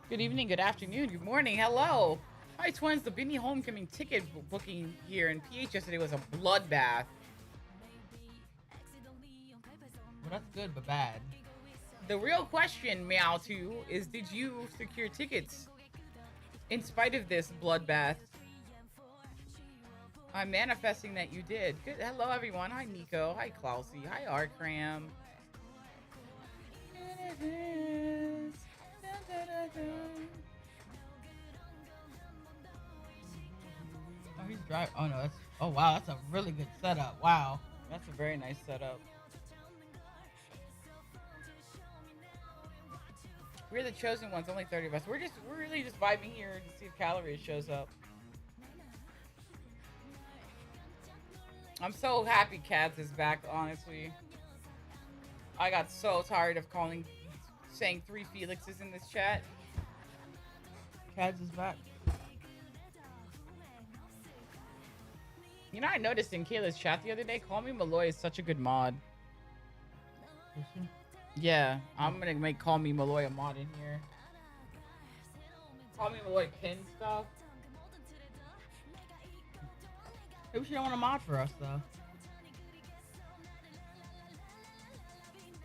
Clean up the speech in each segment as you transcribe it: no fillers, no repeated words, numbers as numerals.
Good evening, good afternoon, good morning, hello. Hi twins, the BINI homecoming ticket booking here in PH yesterday was a bloodbath. Well, that's good, but bad. The real question, Meow 2, is did you secure tickets in spite of this bloodbath? I'm manifesting that you did. Good. Hello, everyone. Hi, Nico. Hi, Klausy. Hi, Arkram. Oh, he's driving. Oh, no. That's. Oh, wow. That's a really good setup. Wow. That's a very nice setup. We're the chosen ones. Only 30 of us. We're really just vibing here to see if Calorie shows up. I'm so happy Cats is back, honestly. I got so tired of saying 3 Felixes in this chat. Cats is back. You know, I noticed in Kayla's chat the other day, Call Me Malloy is such a good mod. Yeah, I'm gonna make Call Me Malloy a mod in here. Call Me Malloy pin stuff. Maybe she don't want a mod for us though.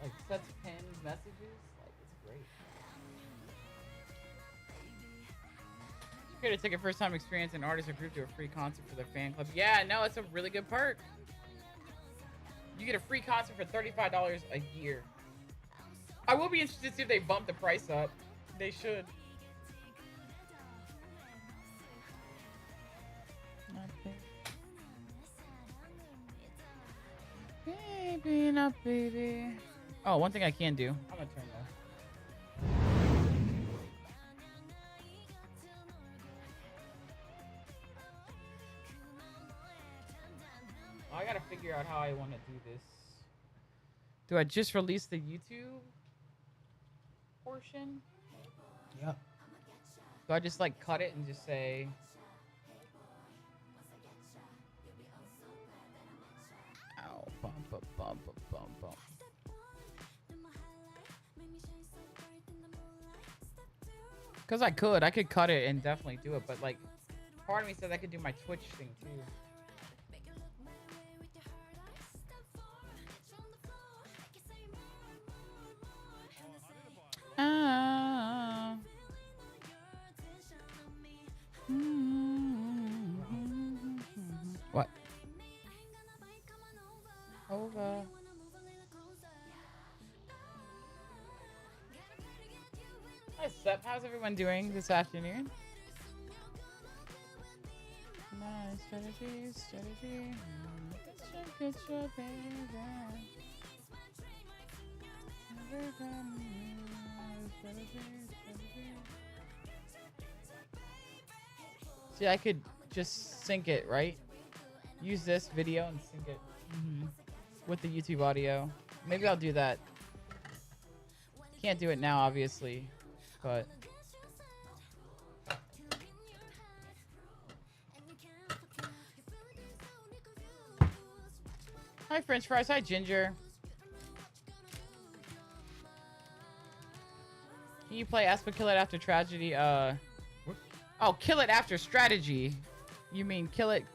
Like sets pins, messages, like it's great. Get a ticket first time experience an artist or group to a free concert for their fan club. Yeah, no, it's a really good perk. You get a free concert for $35 a year. I will be interested to see if they bump the price up. They should. Baby, not baby. Oh, one thing I can do. I'm gonna turn that. I gotta figure out how I want to do this. Do I just release the YouTube portion? Yep. Do I just like cut it and just say... Ow, bump, bump, bump, bump, bump. Because I could cut it and definitely do it, but like, part of me says I could do my Twitch thing too. What? Over. Hi, Sep. How's everyone doing this afternoon? Nice strategy. Get your baby. See, I could just sync it, right? Use this video and sync it with the YouTube audio. Maybe I'll do that. Can't do it now, obviously, but French fries. Hi, Ginger. Can you play Aspa Kill It After Tragedy? Oh, Kill It After Strategy. You mean Kill It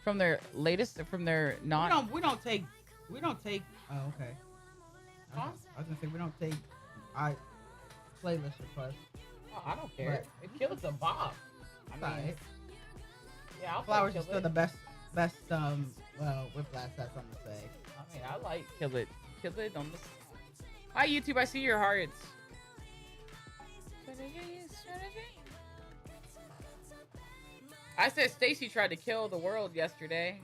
from their latest, from their not? We don't take. Oh, okay. Huh? I was gonna say we don't take playlist requests. Oh, I don't care. Kill It's a bop. I mean, yeah, I'll Flowers is still the best. Whiplash. That's I'm gonna say. I mean, I like Kill It. Kill It on the. Hi, YouTube. I see your hearts. I said Stacy tried to kill the world yesterday.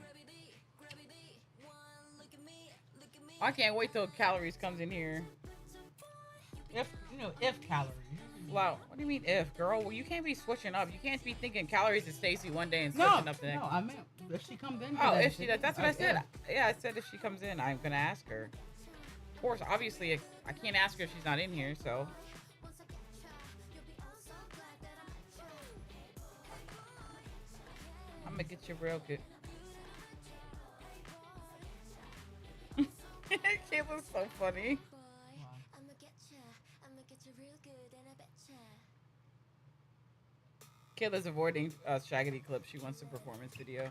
I can't wait till Calories comes in here. If Calories. Wow, what do you mean if, girl? Well, you can't be switching up. You can't be thinking Calories is Stacy one day and switching up the next. No, I meant if she comes in. Oh, if she does, that's what I said. Yeah, I said if she comes in, I'm gonna ask her. Of course, obviously, I can't ask her if she's not in here, so. I'm gonna get you real good. It was so funny. Kayla's avoiding Shaggity clip. She wants a performance video.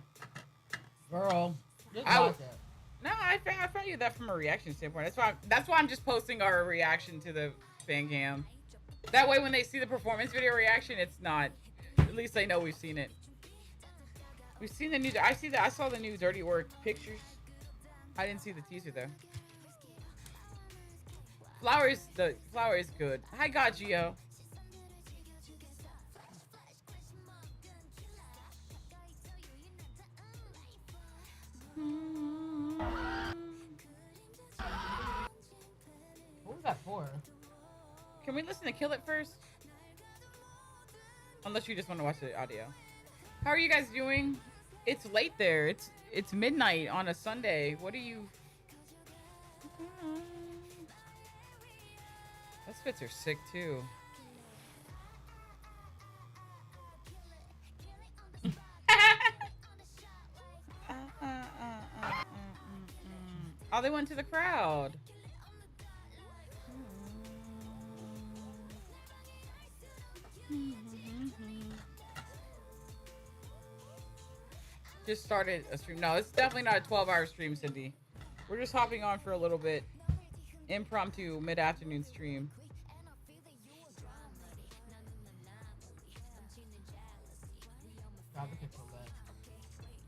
Girl, just watch it. No, I found you that from a reaction standpoint. That's why I'm just posting our reaction to the fan cam. That way, when they see the performance video reaction, it's not. At least they know we've seen it. We've seen the new. I saw the new Dirty Work pictures. I didn't see the teaser though. Flower is good. Hi, God Gio. What was that for? Can we listen to Kill It first? Unless you just want to watch the audio. How are you guys doing? It's late there. It's midnight on a Sunday. What are you? Those fits are sick too. Oh, they went to the crowd. Just started a stream. No, it's definitely not a 12-hour stream, Cindy. We're just hopping on for a little bit. Impromptu mid-afternoon stream.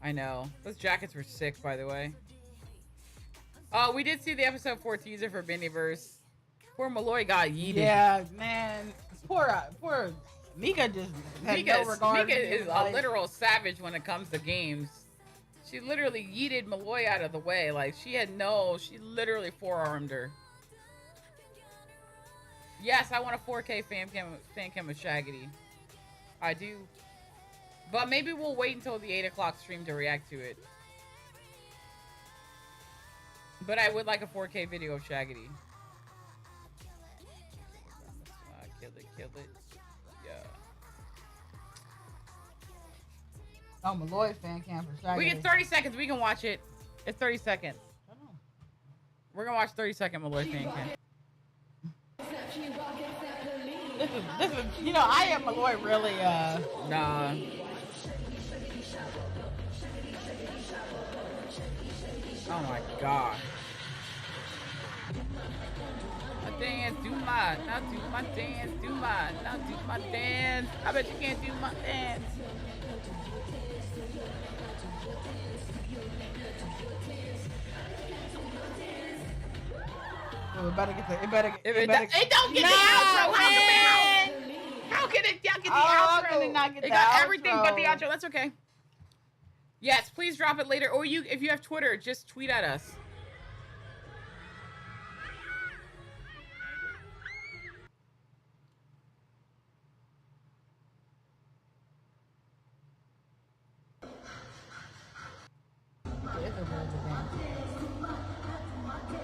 I know. Those jackets were sick, by the way. Oh, we did see the episode 4 teaser for BINIverse. Poor Malloy got yeeted. Yeah, man. Poor Mika just had no regard. Mika is a literal savage when it comes to games. She literally yeeted Malloy out of the way. Like, she literally forearmed her. Yes, I want a 4K fan cam of Shaggity. I do. But maybe we'll wait until the 8 o'clock stream to react to it. But I would like a 4K video of Shaggity. Kill it. Yeah. Oh, Malloy fan cam for Shaggity. We get 30 seconds. We can watch it. It's 30 seconds. We're gonna watch 30-second Malloy fan cam. This is, I am Malloy really, Nah. Oh my god. My dance, do my, now do my dance, do my, now do my dance. I bet you can't do my dance. Oh, it better get the, it don't get the outro. How can it get the outro and not get the outro? It got everything but the outro. That's okay. Yes, please drop it later. Or if you have Twitter, just tweet at us.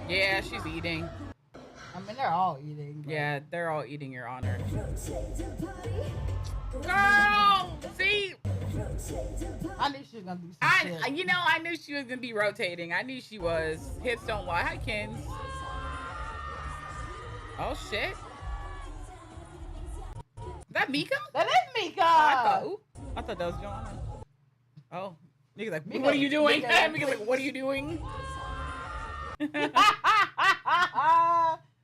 Yeah, she's eating. I mean, they're all eating. But... Yeah, they're all eating, Your Honor. Girl! See? I knew she was gonna do some shit. You know, I knew she was gonna be rotating. I knew she was. Hips don't lie. Hi, Kins. Oh shit. Is that Mika? That is Mika. Oh, I thought that was Joanna. Oh, Mika's like, Mika, what are you doing? Mika, Mika's like, what are you doing? That's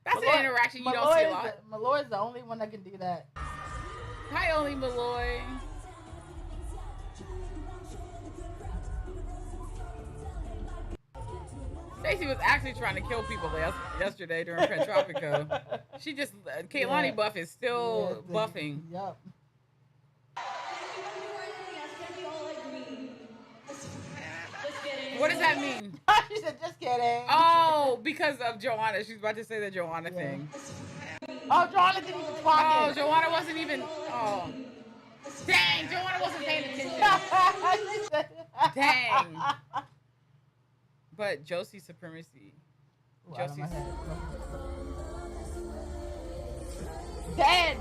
Malloy, an interaction you don't see a lot. Malloy's the only one that can do that. Hi, only Malloy. Stacey was actually trying to kill people yesterday during Pentropico. She just, Kaylani buff is still buffing. Yep. What does that mean? She said, just kidding. Oh, because of Joanna. She's about to say the Joanna thing. Oh, Joanna didn't even talk. Oh, Joanna wasn't even. Oh. Dang, Joanna wasn't paying attention. Dang. But Josie supremacy. Josie's dead.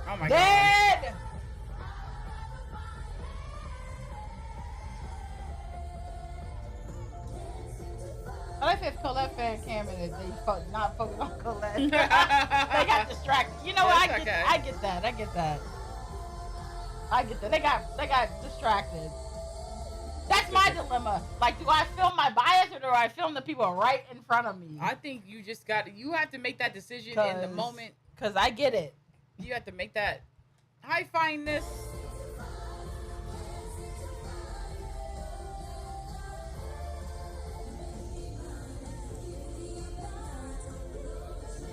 Oh my god. Dead. I like if Colette fan came in and they not focused on Colette. They got distracted. You know what? I get that. I get that. They got distracted. That's my dilemma. Like, do I film my bias or do I film the people right in front of me? I think you just you have to make that decision in the moment. Because I get it. You have to make that. I find this.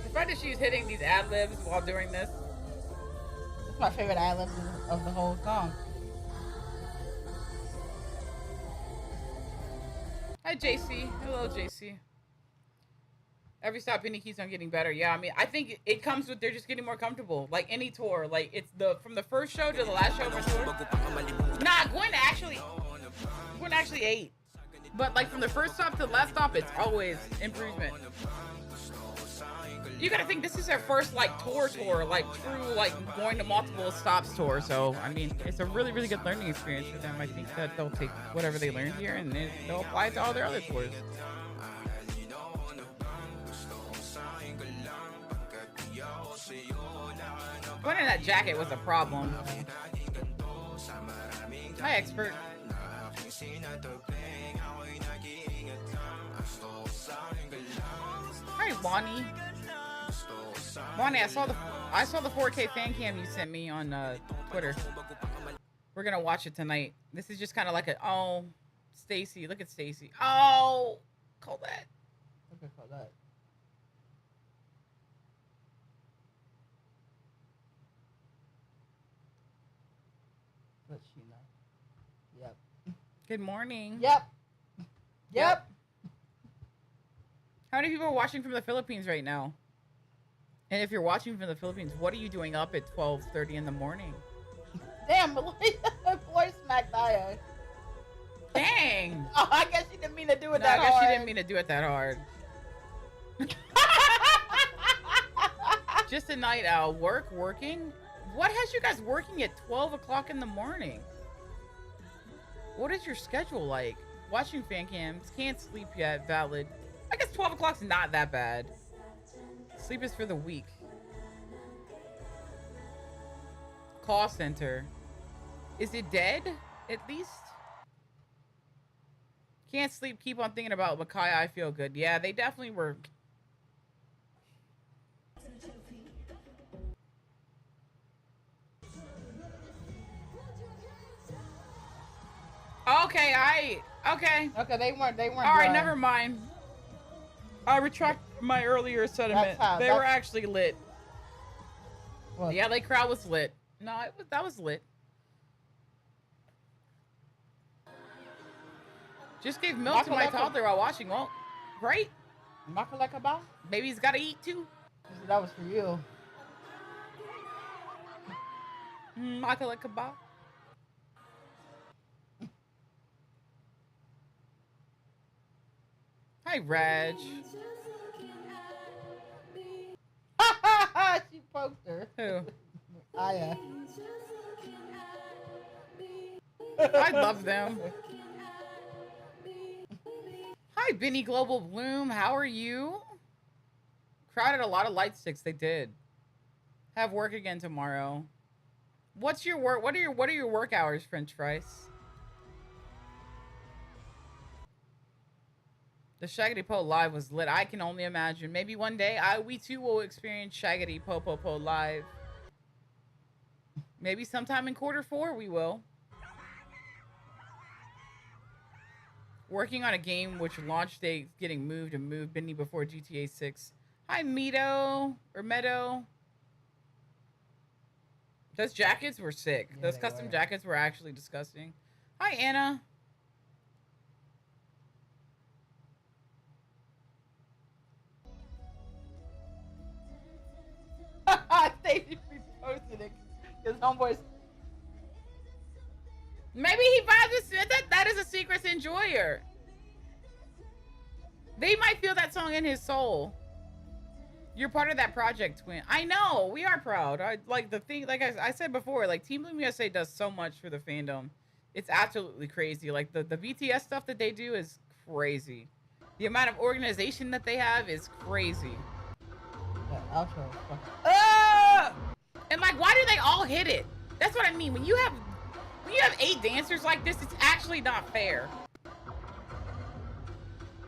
The fact that she's hitting these ad-libs while doing this. It's my favorite ad-libs of the whole song. Hi, JC. Hello, JC. Every stop, BINI keeps on getting better. Yeah, I mean, I think it comes with they're just getting more comfortable. Like any tour, like it's from the first show to the last show of a tour. Nah, Gwen actually ate. But like from the first stop to the last stop, it's always improvement. You gotta think this is their first like tour, like true like going to multiple stops tour. So I mean, it's a really, really good learning experience for them. I think that they'll take whatever they learned here and they'll apply it to all their other tours. Going in that jacket was a problem. Hi, expert. Hi, Bonnie. Bonnie, I saw the 4K fan cam you sent me on Twitter. We're gonna watch it tonight. This is just kind of like Stacy. Look at Stacy. Oh, Colette. Look at Colette. What's she know? Yep. Good morning. Yep. How many people are watching from the Philippines right now? And if you're watching from the Philippines, what are you doing up at 12:30 in the morning? Damn, Malloy smacked Aya. Dang. Oh, I guess she didn't mean to do it that hard. I guess she didn't mean to do it that hard. Just a night out. Working? What has you guys working at 12 o'clock in the morning? What is your schedule like? Watching fan cams, can't sleep yet, valid. I guess 12 o'clock's not that bad. Sleep is for the weak. Call center. Is it dead, at least? Can't sleep, keep on thinking about Makai, I feel good. Yeah, they definitely were. Okay, Okay, they weren't. All right, never mind. I retract my earlier sentiment. They were actually lit. What? The LA crowd was lit. No, that was lit. Just gave milk to my toddler while watching. Well, great. Makalekaba? Maybe he's got to eat too. That was for you. Makalekaba. Hi, Reg. She poked her. Who? I I love them. Hi, BINI Global Bloom. How are you? Crowded a lot of light sticks. They did. Have work again tomorrow. What's your work? What are your work hours, French fries? The Shaggity Po live was lit. I can only imagine. Maybe one day we too will experience Shaggity Po live. Maybe sometime in Q4 we will. Working on a game which launch date getting moved BINI before GTA 6. Hi, Meadow or Meadow. Those jackets were sick. Yeah, those custom jackets were actually disgusting. Hi, Anna. They reposted it because homeboys. Maybe he buys that is a secret enjoyer. They might feel that song in his soul. You're part of that project, Twin. I know. We are proud. Like the thing, like I said before, like Team Bloom USA does so much for the fandom. It's absolutely crazy. Like the BTS stuff that they do is crazy. The amount of organization that they have is crazy. Outro. Ah! And like, why do they all hit it? That's what I mean. When you have 8 dancers like this, it's actually not fair.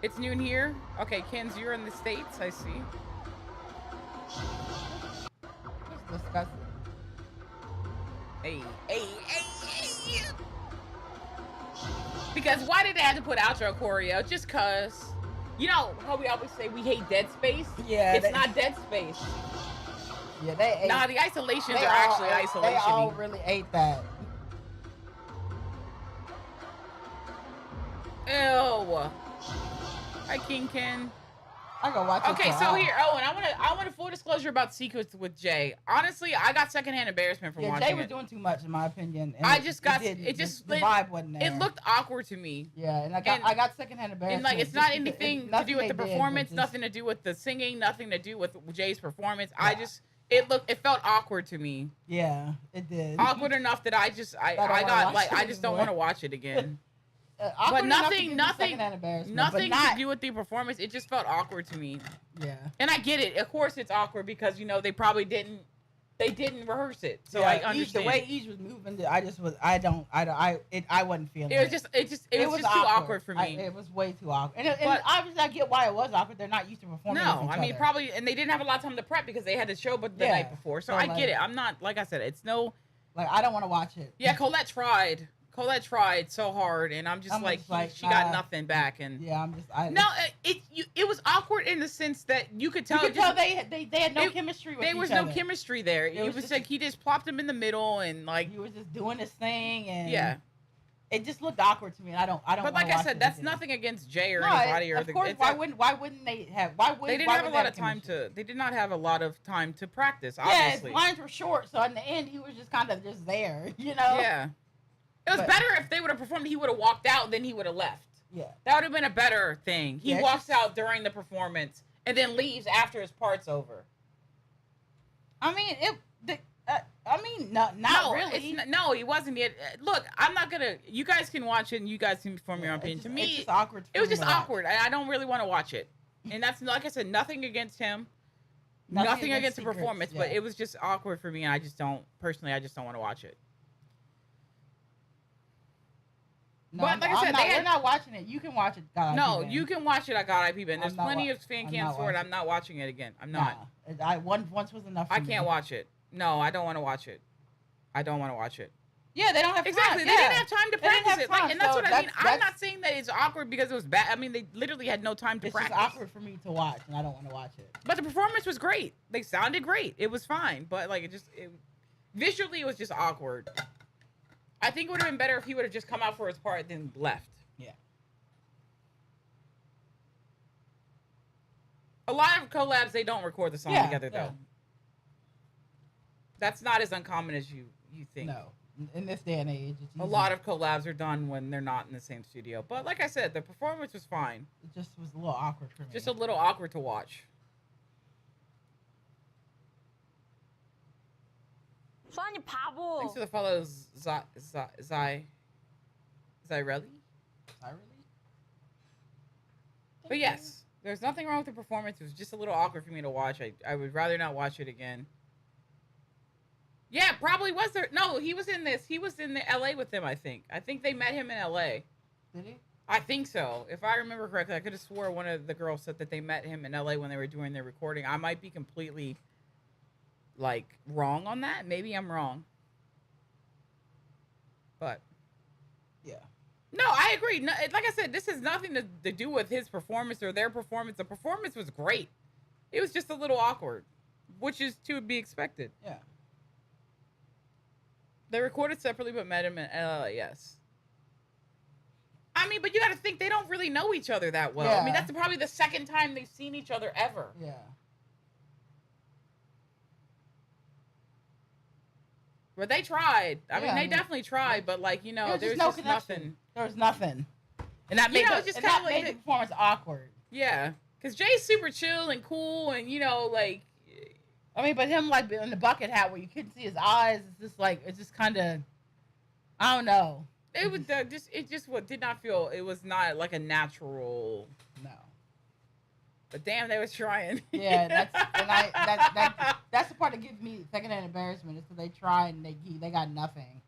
It's noon here. Okay, Ken's, you're in the States. I see. That's disgusting. Hey. Because why did they have to put outro choreo? Just cause. You know how we always say we hate Dead Space? Yeah. It's not Dead Space. Yeah, they ate. Nah, the isolations are actually isolation. They all really ate that. Ew. Hi, King Ken. I go watch it. Okay, so here, and I want a full disclosure about Secrets with Jay. Honestly, I got secondhand embarrassment from watching it. Jay was doing too much, in my opinion. And the vibe wasn't there. It looked awkward to me. Yeah, and I got secondhand embarrassment. And like, it's not anything to do with the performance, nothing to do with the singing, nothing to do with Jay's performance. Yeah. It felt awkward to me. Yeah, it did. Awkward enough that I just don't want to watch it again. But nothing to do with the performance. It just felt awkward to me. Yeah. And I get it. Of course, it's awkward because they probably didn't rehearse it. So yeah, I understand. The way each was moving, I wasn't feeling it. It was just too awkward for me. It was way too awkward. And obviously, I get why it was awkward. They're not used to performing. No, I mean probably, and they didn't have a lot of time to prep because they had the show but the night before. So I get it. I'm not, like I said, it's no. Like, I don't want to watch it. Yeah, Colette tried so hard, and I'm just like she got nothing back, and yeah, it was awkward in the sense that you could tell they had no chemistry with each other. There was no chemistry there. It was like he just plopped him in the middle, and like he was just doing his thing, and yeah, it just looked awkward to me. And I don't. But like I said, that's nothing against Jay or anybody. Of course, why wouldn't they have? They didn't have a lot of time to. They did not have a lot of time to practice. Obviously, his lines were short, so in the end, he was just kind of just there, Yeah. It was better if they would have performed. He would have walked out, and then he would have left. Yeah, that would have been a better thing. He walks out during the performance and then leaves after his part's over. I mean, not really. No, he wasn't yet. Look, I'm not gonna. You guys can watch it, and you guys can form your own opinion. To me, it's just awkward. It was just awkward. I don't really want to watch it, and that's like I said, nothing against him, nothing against the performance, but it was just awkward for me, and I just don't want to watch it. No, but like I said, we're not watching it. You can watch it. You can watch it. I got IP Ben. There's plenty of fan cams for it. I'm not watching it again. I'm not. Once was enough. I can't watch it. No, I don't want to watch it. Yeah, they don't have exactly. time. They didn't have time to practice it. Time, and that's what I mean. I'm not saying that it's awkward because it was bad. I mean, they literally had no time to practice. It's just awkward for me to watch, and I don't want to watch it. But the performance was great. They sounded great. It was fine. But like, visually, it was just awkward. I think it would have been better if he would have just come out for his part than left. Yeah. A lot of collabs, they don't record the song together, though. That's not as uncommon as you think. No. In this day and age. A lot of collabs are done when they're not in the same studio. But like I said, the performance was fine. It just was a little awkward for me. Just a little awkward to watch. 소환이 바보. Thanks for the follows, Zyrelli. But yes, there's nothing wrong with the performance. It was just a little awkward for me to watch. I would rather not watch it again. Yeah, probably was there. No, he was in this. He was in the LA with them, I think. I think they met him in LA. Did he? I think so. If I remember correctly, I could have swore one of the girls said that they met him in LA when they were doing their recording. I might be completely, like, wrong on that. Maybe I'm wrong. But, yeah. No, I agree. No, like I said, this has nothing to do with his performance or their performance. The performance was great. It was just a little awkward, which is to be expected. Yeah. They recorded separately but met him in LA, yes. I mean, but you got to think they don't really know each other that well. Yeah. I mean, that's probably the second time they've seen each other ever. Yeah. But they tried. I mean, they definitely tried, but like, you know, there's just nothing. There was nothing. And that made, made the performance awkward. Yeah. Because Jay's super chill and cool and, you know, like... I mean, but him, like, in the bucket hat where you couldn't see his eyes, it's just kind of... I don't know. It was did not feel... It was not, like, a natural... No. But damn, they was trying. Yeah, that's the part that gives me secondhand embarrassment is that they tried and they got nothing.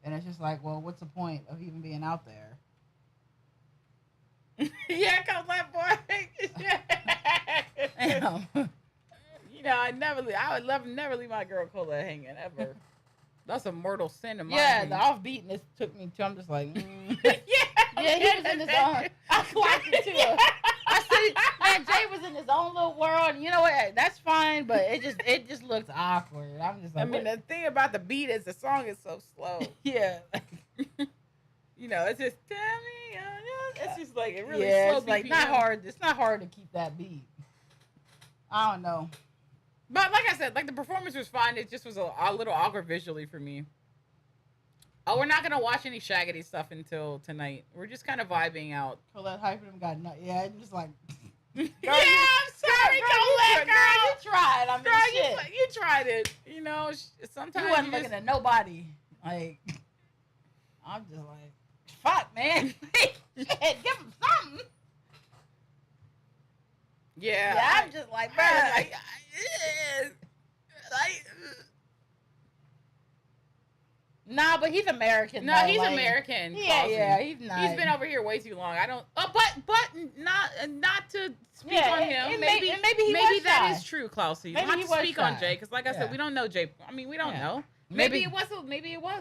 And it's just like, well, what's the point of even being out there? Yeah, come that boy. You know, I would never leave my girl Colette hanging ever. That's a mortal sin in my the offbeatness took me to. I'm just like, yeah, he was in his own. I clocked it too. I said, man, Jay was in his own little world. You know what? That's fine, but it just looks awkward. I'm just like, I mean, the thing about the beat is the song is so slow. Yeah. You know, it's just tell me. It's just like it really slow. It's like not hard. It's not hard to keep that beat. I don't know. But like I said, like the performance was fine. It just was a little awkward visually for me. Oh, we're not gonna watch any Shaggity stuff until tonight. We're just kind of vibing out. Colette hyping him got yeah, it's just like. Girl, yeah, I'm sorry, Colette. Girl, you tried. I mean, girl, shit. You tried it. You know, sometimes you wasn't looking at nobody. Like, I'm just like, fuck, man. Shit, give him something. Yeah, I'm just like, bro. Nah, but he's American. No, he's American. Yeah, he's not. He's been over here way too long. I don't. But not to speak on him. Maybe that is true, Klausy. Not to speak on Jay, because like I said, we don't know Jay. I mean, we don't know. Maybe it was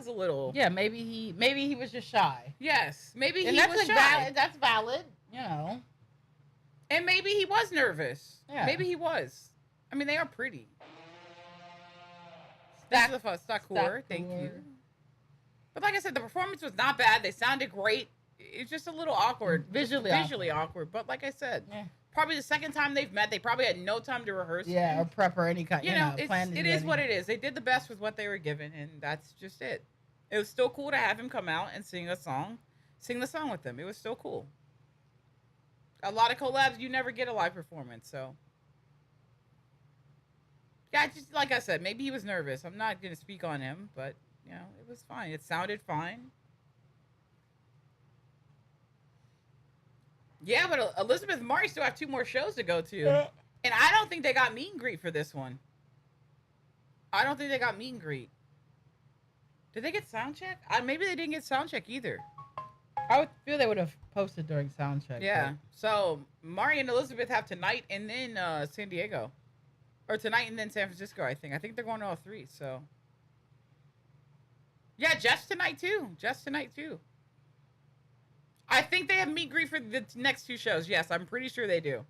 a little. Yeah, maybe he was just shy. Yes, maybe he was shy. That's valid. You know. And maybe he was nervous. Yeah. Maybe he was. I mean, they are pretty. Thanks for the Stakor. Thank you. But like I said, the performance was not bad. They sounded great. It's just a little awkward. Visually awkward. But like I said, probably the second time they've met, they probably had no time to rehearse. Yeah, or prep or any kind. You know, it is what it is. They did the best with what they were given, and that's just it. It was still cool to have him come out and sing the song with them. It was still cool. A lot of collabs, you never get a live performance, so. Yeah, just like I said, maybe he was nervous. I'm not going to speak on him, but, you know, it was fine. It sounded fine. Yeah, but Elizabeth and Mari still have 2 more shows to go to. And I don't think they got meet and greet for this one. I don't think they got meet and greet. Did they get sound check? Maybe they didn't get sound check either. I would feel they would have posted during sound check. Yeah. So Mari and Elizabeth have tonight and then San Diego. Or tonight and then San Francisco, I think. I think they're going to all 3, so. Yeah, Jeff's tonight too. I think they have meet and greet for the next 2 shows. Yes, I'm pretty sure they do.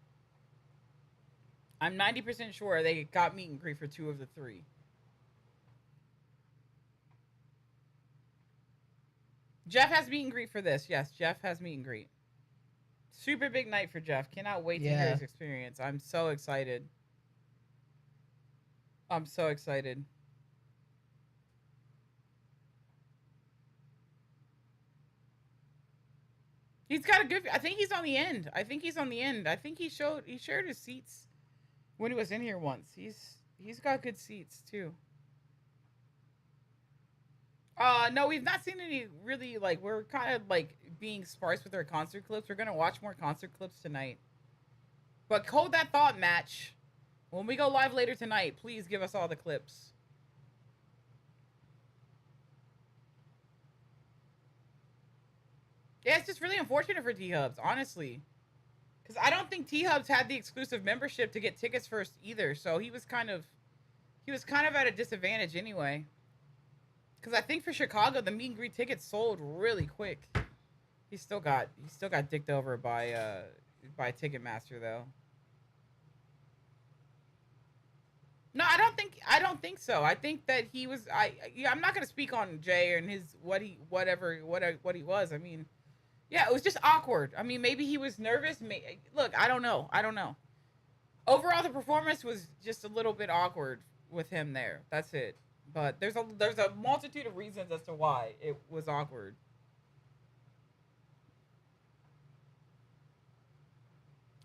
I'm 90% sure they got meet and greet for 2 of the 3. Jeff has meet and greet for this. Yes, Jeff has meet and greet. Super big night for Jeff. Cannot wait to hear his experience. I'm so excited. He's got a good. I think he's on the end. I think he shared his seats. when he was in here once. He's got good seats too. No, we've not seen any really, like, we're kind of like being sparse with our concert clips. We're gonna watch more concert clips tonight. But hold that thought, Match. When we go live later tonight, please give us all the clips. Yeah, it's just really unfortunate for T-Hubs, honestly. Because I don't think T-Hubs had the exclusive membership to get tickets first either. So he was kind of at a disadvantage anyway. Because I think for Chicago, the meet and greet tickets sold really quick. He still got dicked over by Ticketmaster though. No, I don't think so. I think that he was. I'm not gonna speak on Jay and his what he was. I mean, yeah, it was just awkward. I mean, maybe he was nervous. Look, I don't know. Overall, the performance was just a little bit awkward with him there. That's it. But there's a multitude of reasons as to why it was awkward.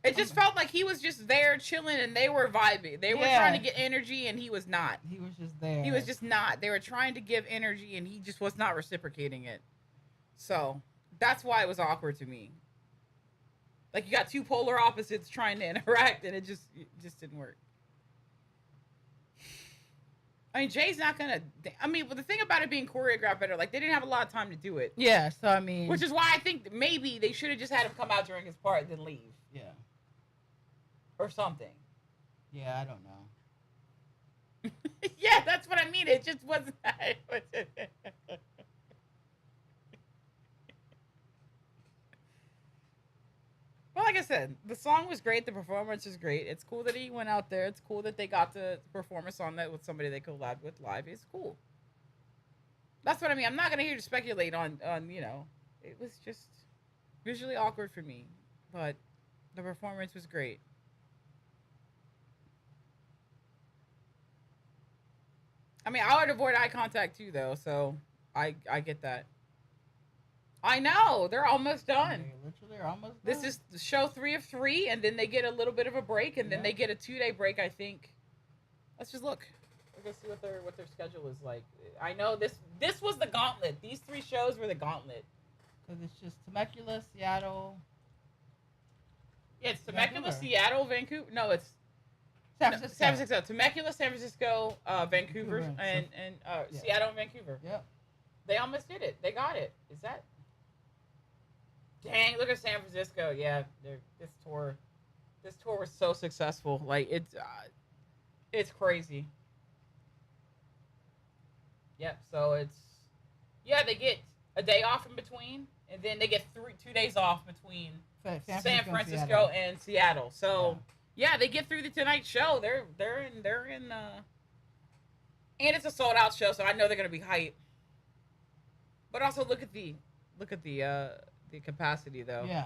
It just felt like he was just there chilling and they were vibing. They were trying to get energy and he was not. He was just there. He was just not. They were trying to give energy and he just was not reciprocating it. So that's why it was awkward to me. Like you got two polar opposites trying to interact and it just didn't work. I mean, Jay's not gonna. I mean, but the thing about it being choreographed better, like they didn't have a lot of time to do it. Yeah, so I mean, which is why I think maybe they should have just had him come out during his part and then leave. Yeah. Or something. Yeah, I don't know. Yeah, that's what I mean. It just wasn't. Well, like I said, the song was great. The performance was great. It's cool that he went out there. It's cool that they got to perform a song that with somebody they collabed with live. It's cool. That's what I mean. I'm not gonna hear to speculate on it was just visually awkward for me, but the performance was great. I mean, I would avoid eye contact too, though, so I get that. I know they're almost done. They literally are almost done. This is show 3 of 3, and then they get a little bit of a break, and then they get a 2-day break. I think. Let's just look. We're gonna see what their schedule is like. I know this was the gauntlet. These 3 shows were the gauntlet. Because it's just Temecula, Seattle. Yeah, it's Temecula, Seattle, Vancouver. No, it's San Francisco. Temecula, San Francisco, Vancouver, and Seattle and Vancouver. Yep. They almost did it. They got it. Is that? Dang! Look at San Francisco. Yeah, this tour was so successful. Like it's crazy. Yep. So they get a day off in between, and then they get 2 days off between San Francisco and Seattle. So yeah, they get through the Tonight Show. They're in and it's a sold out show, so I know they're gonna be hype. But also look at the capacity though. Yeah.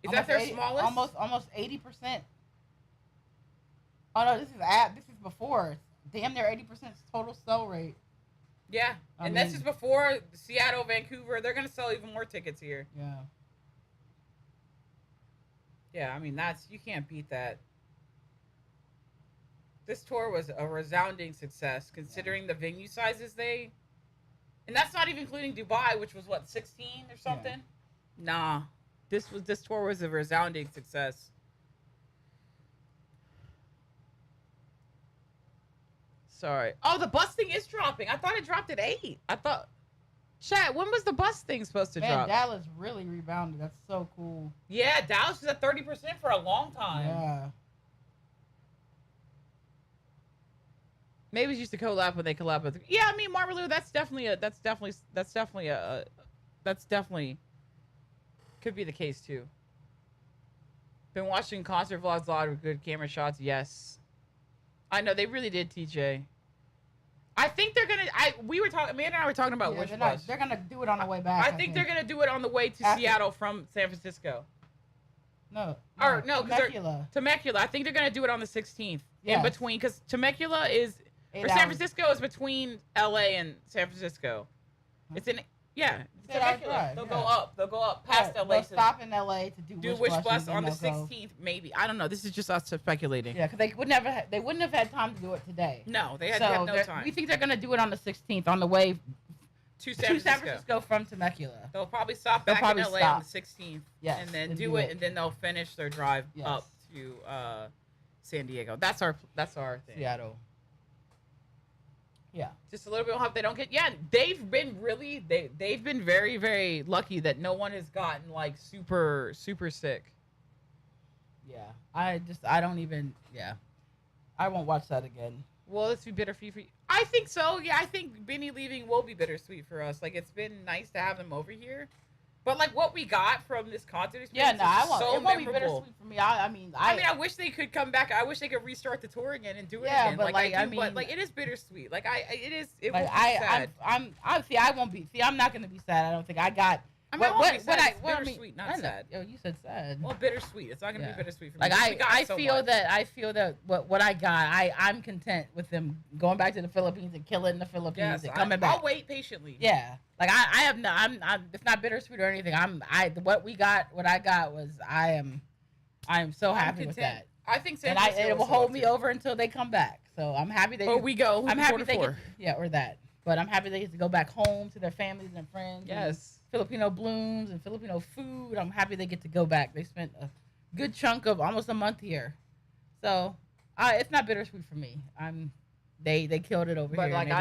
Is that their smallest? Almost 80%. Oh no, this is before. Damn near 80% total sell rate. Yeah. And this is before Seattle, Vancouver. They're gonna sell even more tickets here. Yeah. Yeah, I mean you can't beat that. This tour was a resounding success considering the venue sizes and that's not even including Dubai, which was what, 16 or something? Yeah. Nah. This tour was a resounding success. Sorry. Oh, the bus thing is dropping. I thought it dropped at 8. I thought Chat, when was the bus thing supposed to drop? Dallas really rebounded. That's so cool. Yeah, Dallas was at 30% for a long time. Yeah. Maybe it's used to collab when they collab with. Yeah, I mean Marmalou. That's definitely could be the case too. Been watching concert vlogs a lot with good camera shots. Yes, I know they really did. TJ, I think they're gonna. We were talking. Amanda and I were talking about which bus. They're gonna do it on the way back. I think they're gonna do it on the way to Seattle from San Francisco. No, Temecula. Temecula. I think they're gonna do it on the 16th in between because Temecula is. Or San Francisco is between LA and San Francisco. It's in Yeah, Temecula. Temecula. They'll go up. They'll go up past LA. They'll stop in LA to do Wish Bus on the 16th, maybe. I don't know. This is just us speculating. Yeah, because they wouldn't have had time to do it today. No, they have no time. We think they're gonna do it on the 16th on the way to San Francisco from Temecula. They'll probably stop back in LA on the 16th. Yes, and then do it, and then they'll finish their drive up to San Diego. That's our thing. Seattle. Yeah, just a little bit of help. They don't get. Yeah, they've been very, very lucky that no one has gotten like super sick. Yeah, I don't even. Yeah, I won't watch that again. Well, let's be bittersweet for you. I think so. Yeah, I think BINI leaving will be bittersweet for us. Like, it's been nice to have them over here. But, like, what we got from this concert experience it won't be bittersweet for me. I mean, I wish they could come back. I wish they could restart the tour again and do it again. But, but it is bittersweet. Like, it will be sad. I won't be. See, I'm not going to be sad. I don't think I got. Bittersweet, not sad. Oh, you said sad. Well, bittersweet. It's not gonna be bittersweet for me. Like I feel that what I got, I'm content with them going back to the Philippines and killing the Philippines and coming back. I'll wait patiently. Yeah, like I have no, I'm it's not bittersweet or anything. What I got was I am so happy with that. I think it will hold me over until they come back. So I'm happy they. Or we go. I'm happy they get, or that. But I'm happy they get to go back home to their families and friends. Yes. Filipino blooms and Filipino food. I'm happy they get to go back. They spent a good chunk of almost a month here, so it's not bittersweet for me. They killed it over here. But like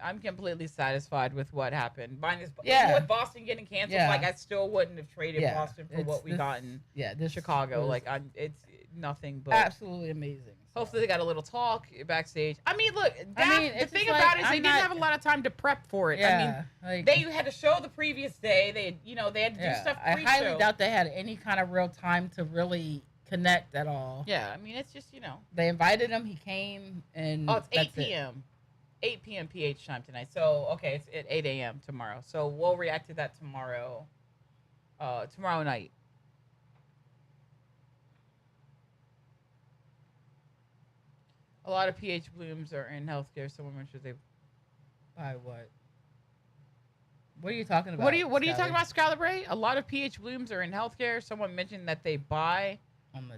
I'm completely satisfied with what happened. Minus with Boston getting canceled, like I still wouldn't have traded Boston for what we got in Chicago. Like it's nothing but absolutely amazing. Hopefully they got a little talk backstage. I mean, look, the thing about it is they didn't have a lot of time to prep for it. Yeah, I mean, they had a show the previous day. They had to do stuff pre-show. I highly doubt they had any kind of real time to really connect at all. Yeah, I mean, it's just, They invited him, he came, and it's 8 p.m. 8 p.m. PH time tonight. So, okay, it's at 8 a.m. tomorrow. So we'll react to that tomorrow night. A lot of PH blooms are in healthcare. Someone mentioned they buy what? What are you talking about? What are you talking about, Skylar Bray? A lot of PH blooms are in healthcare. Someone mentioned that they buy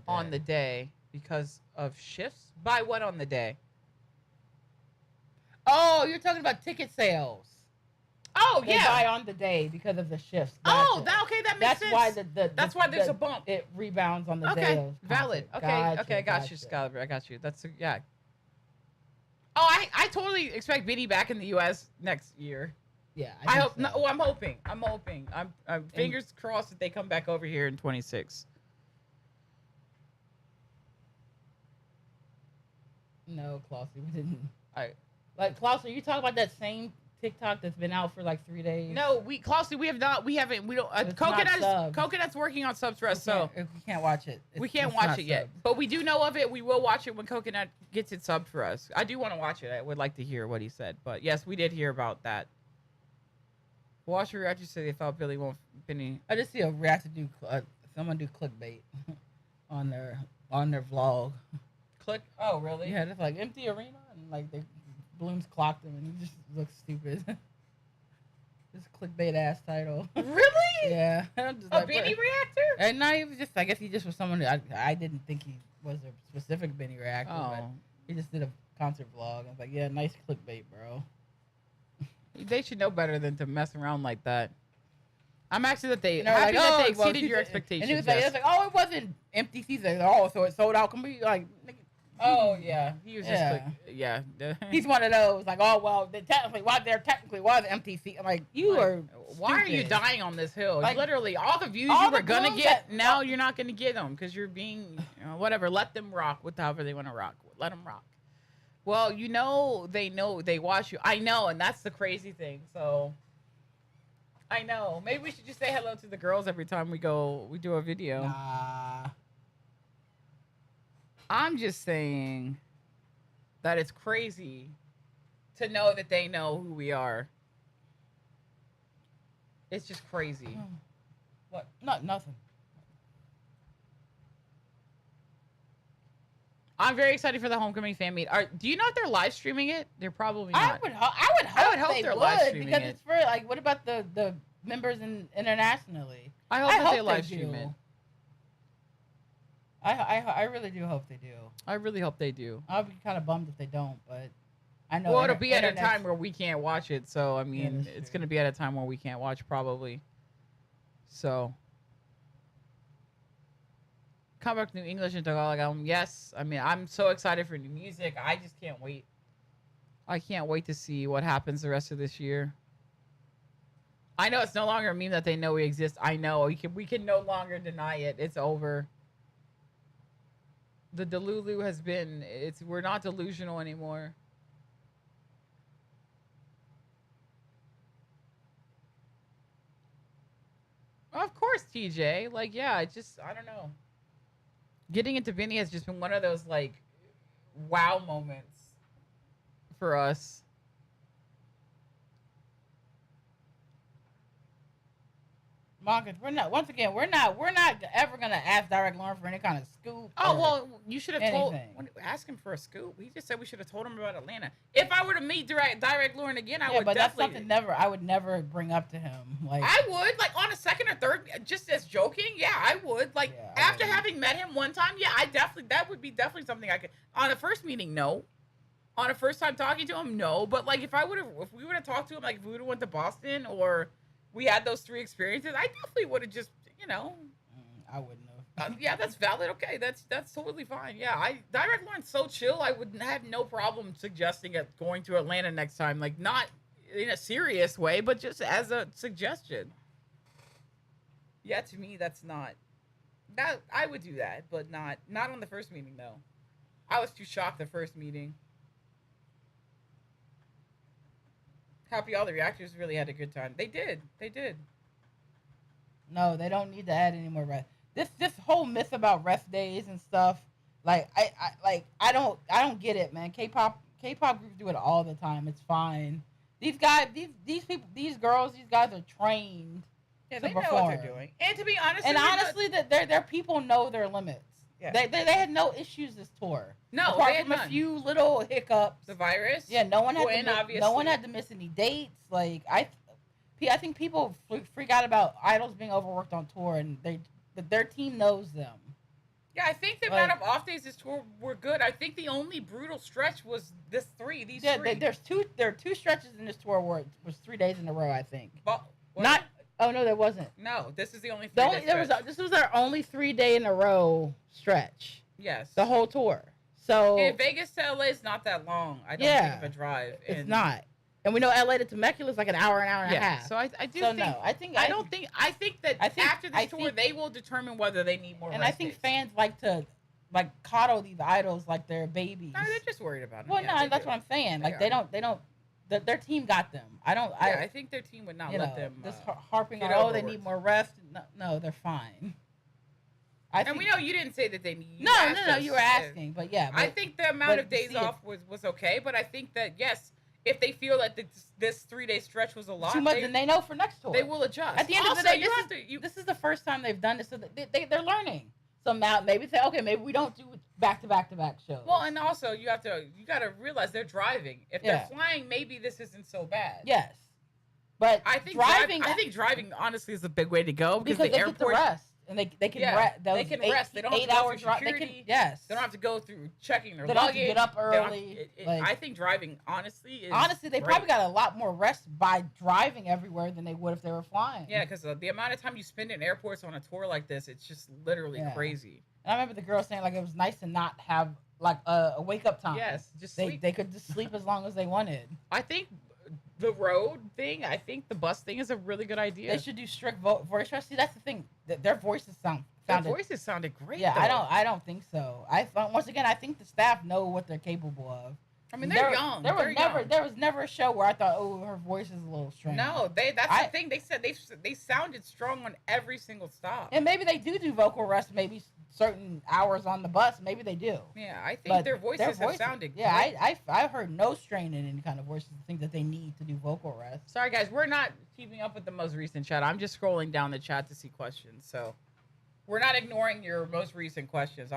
on the day because of shifts. Buy what on the day? Oh, you're talking about ticket sales. Oh, they buy on the day because of the shifts. Gotcha. Oh, that makes sense. That's why there's a bump. It rebounds on the day. Okay, valid. Okay, I got you, Skylar. I got you. Oh, I totally expect BINI back in the U.S. next year. Yeah, I hope. So. No, I'm hoping. I'm fingers crossed that they come back over here in 26. No, Klaus, we didn't. Klaus, are you talking about that same TikTok that's been out for like 3 days? No, Klaus, we have not. We haven't. We don't. Coconut's working on subs for us, so we can't watch it. We can't watch it yet, but we do know of it. We will watch it when Coconut gets it subbed for us. I do want to watch it. I would like to hear what he said, but yes, we did hear about that. Watch your reaction say they thought Billy won't BINI. I just see a reactor do someone do clickbait on their vlog. Oh, really? Yeah, it's like empty arena and like the Blooms clocked him and he just looks stupid. This clickbait ass title. Really? Yeah. A BINI reactor? And no, he was just. I guess he just was someone. I didn't think he was a specific BINI reactor, but he just did a concert vlog. I was like, yeah, nice clickbait, bro. They should know better than to mess around like that. I'm actually that they exceeded your expectations. And he was like, oh, it wasn't empty season. Oh, so it sold out. Can we like? Oh yeah, he was just He's one of those like, oh well, there technically was empty seat. I'm like, why are you dying on this hill? Like, literally, all the views you were gonna get, now you're not gonna get them because you're being whatever. Let them rock with however they want to rock. Let them rock. Well, they watch you. I know, and that's the crazy thing. So I know. Maybe we should just say hello to the girls every time we do a video. Nah. I'm just saying that it's crazy to know that they know who we are. It's just crazy. What? Nothing. I'm very excited for the homecoming fan meet. Do you know if they're live streaming it? They're probably not. I would hope they're live streaming because it's for like. What about the members internationally? I hope they live stream it. I really do hope they do. I really hope they do. I'll be kind of bummed if they don't, but I know. Well, it'll be at a time where we can't watch it, so I mean, it's going to be at a time where we can't watch probably. So. Come back to New English and Tagalog album. Yes, I mean, I'm so excited for new music. I just can't wait. I can't wait to see what happens the rest of this year. I know it's no longer a meme that they know we exist. I know we can no longer deny it. It's over. The Delulu has been. We're not delusional anymore. Of course, TJ. Like, yeah, I don't know. Getting into BINI has just been one of those, like, wow moments for us. Marcus, we're not ever gonna ask Direct Lauren for any kind of scoop. Oh well, you should have told. Ask him for a scoop. He just said we should have told him about Atlanta. If I were to meet Direct Lauren again, I would. But definitely, that's something I would never bring up to him. Like I would, like on a second or third, just as joking. Yeah, I would. Like after having met him one time, yeah, that would be definitely something I could. On a first meeting, no. On a first time talking to him, no. But like if we would have talked to him, like if we would have went to Boston or we had those 3 experiences, I definitely would have just, I wouldn't have. Yeah, that's valid. Okay, that's totally fine. Yeah, Direct Lauren's so chill. I would have no problem suggesting going to Atlanta next time. Like not in a serious way, but just as a suggestion. Yeah, to me, that's not. That I would do that, but not on the first meeting though. I was too shocked the first meeting. Happy all the reactors really had a good time. They did. No, they don't need to add any more rest. This whole myth about rest days and stuff, like I don't get it, man. K-pop groups do it all the time. It's fine. These guys, these people, these girls, these guys are trained to perform. Know what they're doing. And to be honest, honestly, that their people know their limits. Yeah. They had no issues this tour. No, apart from a few little hiccups. The virus. Yeah, no one had to miss any dates. Like I think people freak out about idols being overworked on tour, and their team knows them. Yeah, I think the amount of off days this tour were good. I think the only brutal stretch was these three. There are 2 stretches in this tour where it was 3 days in a row. I think. Not. Oh no, there wasn't. No, this is the only. This was our only 3 day in a row stretch. Yes. The whole tour. So Vegas to LA is not that long. I don't think of a drive. It's not. And we know LA to Temecula is like an hour and a half. So I think that after this tour they will determine whether they need more. And I think fans like to coddle these idols like they're babies. No, they're just worried about it. Well, no, that's what I'm saying. Like they don't. Their team got them. I think their team would not let them. Just harping on, they need more rest. No, they're fine. And we know you didn't say that they need. No, you were asking, but yeah. I think the amount of days off was okay, but I think that yes, if they feel that this 3 day stretch was a lot, too much, then they know for next tour they will adjust. At the end of the day, this is the first time they've done this, so they're learning. So now maybe say, okay, maybe we don't do back to back shows. Well, and also you got to realize they're driving. If they're flying, maybe this isn't so bad. Yes, but I think driving honestly is a big way to go because the airport get the rest. And they can rest. They can rest. They don't have to go through security. They don't have to go through checking their luggage. They don't have to get up early. I think driving, honestly, they probably got a lot more rest by driving everywhere than they would if they were flying. Yeah, because the amount of time you spend in airports on a tour like this, it's just literally crazy. And I remember the girl saying like it was nice to not have like a wake up time. Yes, just sleep. They could just sleep as long as they wanted. I think the road thing, I think the bus thing is a really good idea. They should do strict voice rest. See, that's the thing. Their voices sounded great. Yeah, though. I don't think so. Once again, I think the staff know what they're capable of. I mean, they're young. There was never a show where I thought, oh, her voice is a little strange. No, that's the thing. They said they sounded strong on every single stop. And maybe they do vocal rest. Maybe certain hours on the bus. Maybe they do. Yeah, I think their voices have sounded. Yeah, great. I heard no strain in any kind of voices. I think that they need to do vocal rest. Sorry, guys, we're not keeping up with the most recent chat. I'm just scrolling down the chat to see questions. So we're not ignoring your most recent questions.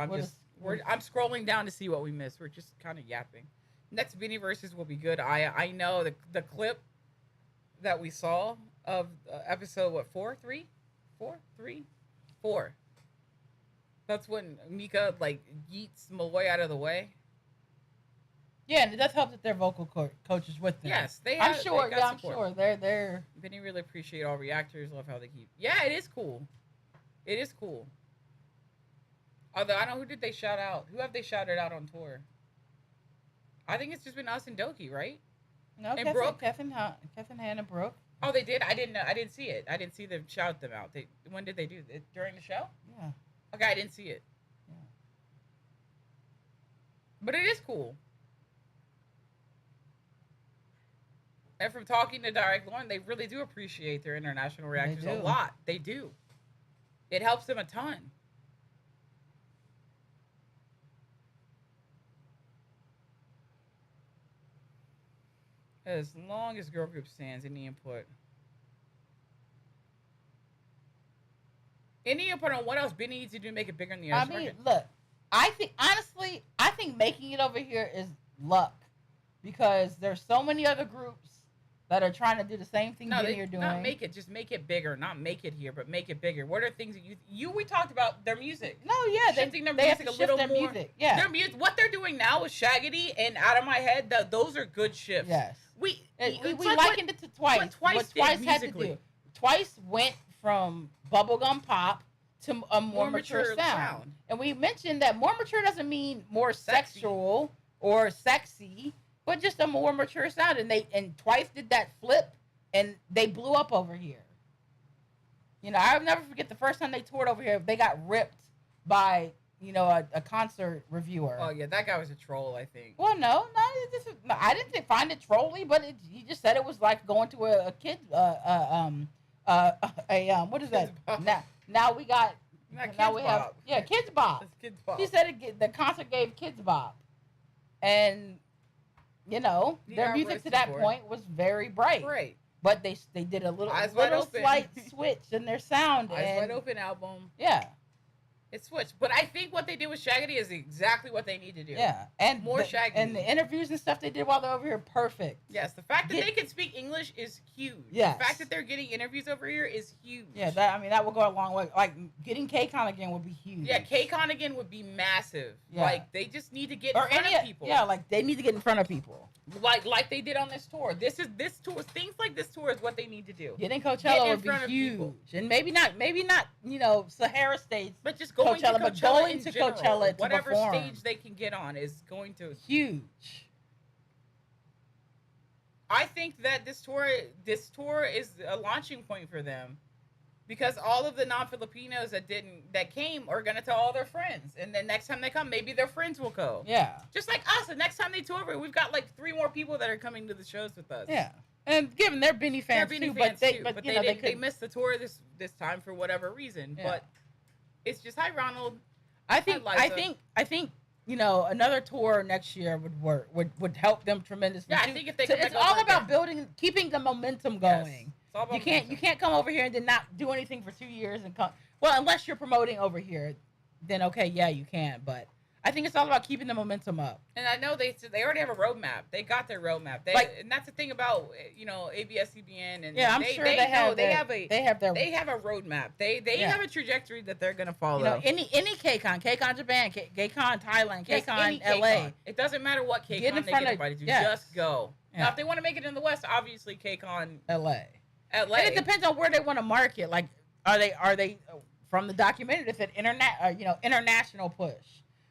I'm scrolling down to see what we missed. We're just kind of yapping. Next BINI versus will be good. I know the clip that we saw of episode what 4. That's when Mika like yeets Malloy out of the way. Yeah, and it does help that they're vocal coaches with them. Yes, I'm sure they're. BINI really appreciate all reactors. Love how they keep. Yeah, it is cool. It is cool. Although I don't know who did they shout out. Who have they shouted out on tour? I think it's just been us and Doki, right? No, and Brooke. Kevin Han and Brooke. Oh, they did. I didn't know. I didn't see it. I didn't see them shout them out. When did they do it? During the show? Yeah. Okay, I didn't see it. Yeah. But it is cool. And from talking to Direct Lauren, they really do appreciate their international reactors a lot. They do. It helps them a ton. As long as girl group stands, any input. Any input on what else BINI needs to do to make it bigger in the US market? Look, I think making it over here is luck. Because there's so many other groups that are trying to do the same thing you're doing. Not make it, just make it bigger. Not make it here, but make it bigger. What are things that we talked about their music. No, yeah, shifting their music a little more. Music. Yeah, their music. What they're doing now with Shaggity and Out of My Head, those are good shifts. Yes, we like likened it to Twice. What Twice had to do. Twice went from bubblegum pop to a more mature sound. And we mentioned that more mature doesn't mean more sexual or sexy, but just a more mature sound. And Twice did that flip, and they blew up over here. You know, I'll never forget the first time they toured over here. They got ripped by, a concert reviewer. Oh yeah, that guy was a troll, I think. Well, no, I didn't find it trolly, but he just said it was like going to a kid, what is that? Now we got. Now we have Kids Bop. It's Kids Bop. He said the concert gave Kids Bop, and their music to that point was very bright. Right. But they did a little slight switch in their sound. Eyes Wide Open album. Yeah. It switched. But I think what they did with Shaggity is exactly what they need to do. Yeah. And more Shaggity. And the interviews and stuff they did while they're over here, perfect. Yes. The fact that they can speak English is huge. Yes. The fact that they're getting interviews over here is huge. Yeah, that will go a long way. Like, getting K-Con again would be huge. Yeah, K-Con again would be massive. Yeah. Like, they just need to get in front of people. Yeah, like, they need to get in front of people. Like they did on this tour. This tour, things like this tour is what they need to do. Getting Coachella would be huge. And maybe not, Sahara States, but just going Coachella, to Coachella, Coachella to whatever perform. Stage they can get on is going to huge. I think that this tour is a launching point for them. Because all of the non-Filipinos that came are gonna tell all their friends, and then next time they come, maybe their friends will go. Yeah. Just like us. The next time they tour, we've got like 3 more people that are coming to the shows with us. Yeah. And given they're BINI fans too, but they missed the tour this time for whatever reason. Yeah. But it's just hi Ronald. I think another tour next year would help them tremendously. Yeah, I think if they it's all about keeping the momentum going. Yes. You can't come over here and then not do anything for 2 years and come. Well, unless you're promoting over here, then okay, yeah, you can. But I think it's all about keeping the momentum up. And I know they already have a roadmap. They got their roadmap. And that's the thing about ABS-CBN and I'm sure they have a roadmap. They have a trajectory that they're gonna follow. Any KCON Japan, KCON Thailand, KCON LA. It doesn't matter what KCON they get invited to. Just go. Yeah. Now, if they want to make it in the West, obviously KCON LA. And it depends on where they want to market. Like, are they from the documentary? If it international push,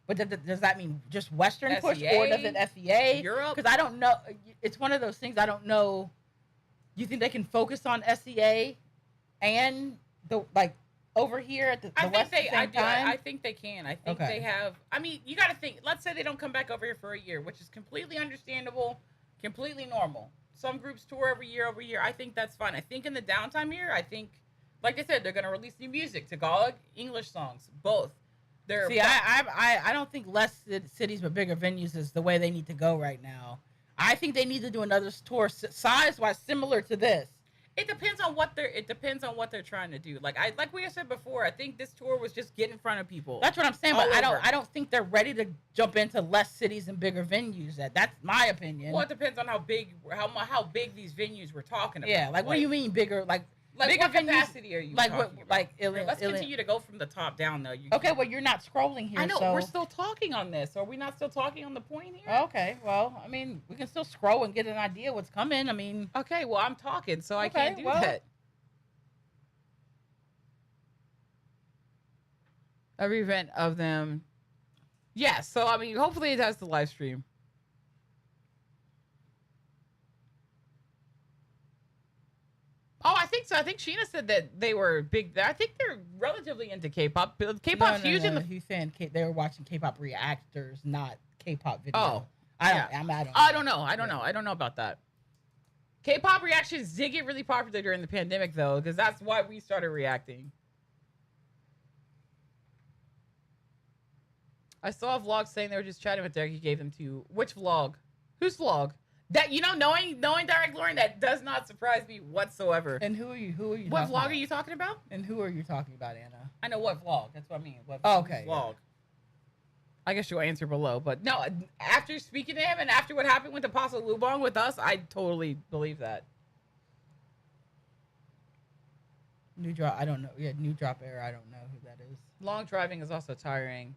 but does that mean just Western SEA, push, or does it SEA, Europe? Because I don't know. It's one of those things I don't know. You think they can focus on SEA and over here at the West at the same time? I think they can. I think they have. I mean, you got to think. Let's say they don't come back over here for a year, which is completely understandable, completely normal. Some groups tour every year. I think that's fine. I think in the downtime here, like I said, they're going to release new music, Tagalog, English songs, both. I don't think less cities but bigger venues is the way they need to go right now. I think they need to do another tour size-wise similar to this. It depends on what they're trying to do. Like we said before, I think this tour was just get in front of people. That's what I'm saying, but I don't think they're ready to jump into less cities and bigger venues. That's my opinion. Well, it depends on how big these venues we're talking about. Yeah, like what do you mean bigger? Like bigger what capacity are you like talking what about? like Let's continue to go from the top down though. Okay, well you're not scrolling here. I know, so. we're still talking on this. Are we not still talking on the point here? Okay, well, I mean, we can still scroll and get an idea what's coming. I mean, okay, well I'm talking, so I can't do that. Every event of them. Yeah, so I mean, hopefully it has the live stream. Oh, I think so. I think Sheena said that they were big. I think they're relatively into K-pop. K-pop's huge in the. He's saying they were watching K-pop reactors, not K-pop videos. Oh, I don't know. I don't know about that. K-pop reactions did get really popular during the pandemic, though, because that's why we started reacting. I saw a vlog saying they were just chatting with Derek. He gave them to which vlog? Whose vlog? That knowing Direct Lauren, that does not surprise me whatsoever. And who are you? What vlog are you talking about? And who are you talking about, Anna? I know what vlog. That's what I mean. Okay. Vlog. I guess you'll answer below, but no. After speaking to him and after what happened with Apostle Lubong with us, I totally believe that. New drop. I don't know. Yeah, new drop era. I don't know who that is. Long driving is also tiring.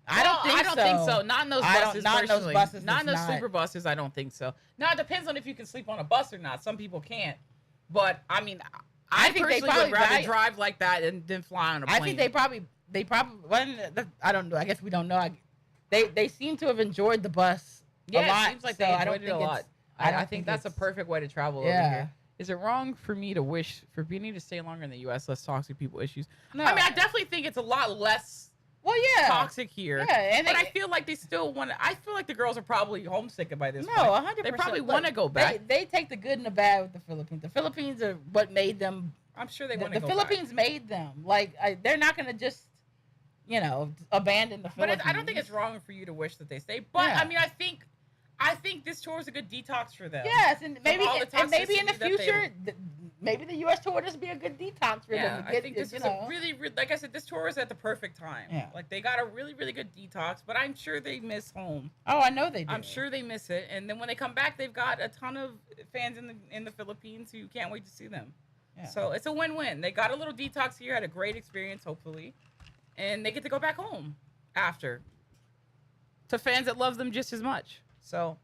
I don't think so. Not in those buses. Not in those buses. Not in those sleeper buses. I don't think so. Now it depends on if you can sleep on a bus or not. Some people can't. But I mean, I think they would rather drive like that than fly on a plane. I think they probably. Well, I don't know. I guess we don't know. They seem to have enjoyed the bus a lot. It seems like they enjoyed it a lot. I think that's a perfect way to travel over here. Is it wrong for me to wish for BINI to stay longer in the U.S. less toxic people issues? No. I mean, I definitely think it's a lot less. Well, yeah, toxic here. Yeah, but I feel like they still want to. I feel like the girls are probably homesick by this point. No, 100%. They probably want to go back. They take the good and the bad with the Philippines. The Philippines are what made them. I'm sure they want to go back. The Philippines made them. Like they're not going to just, abandon the Philippines. But I don't think it's wrong for you to wish that they stay. But I mean, I think this tour is a good detox for them. Yes, and maybe in the future. Maybe the U.S. tour would just be a good detox for them. I think this is a really, like I said, this tour is at the perfect time. Yeah. Like, they got a really, really good detox, but I'm sure they miss home. Oh, I know they do. I'm sure they miss it. And then when they come back, they've got a ton of fans in the Philippines who can't wait to see them. Yeah. So it's a win-win. They got a little detox here, had a great experience, hopefully. And they get to go back home after. To fans that love them just as much. So...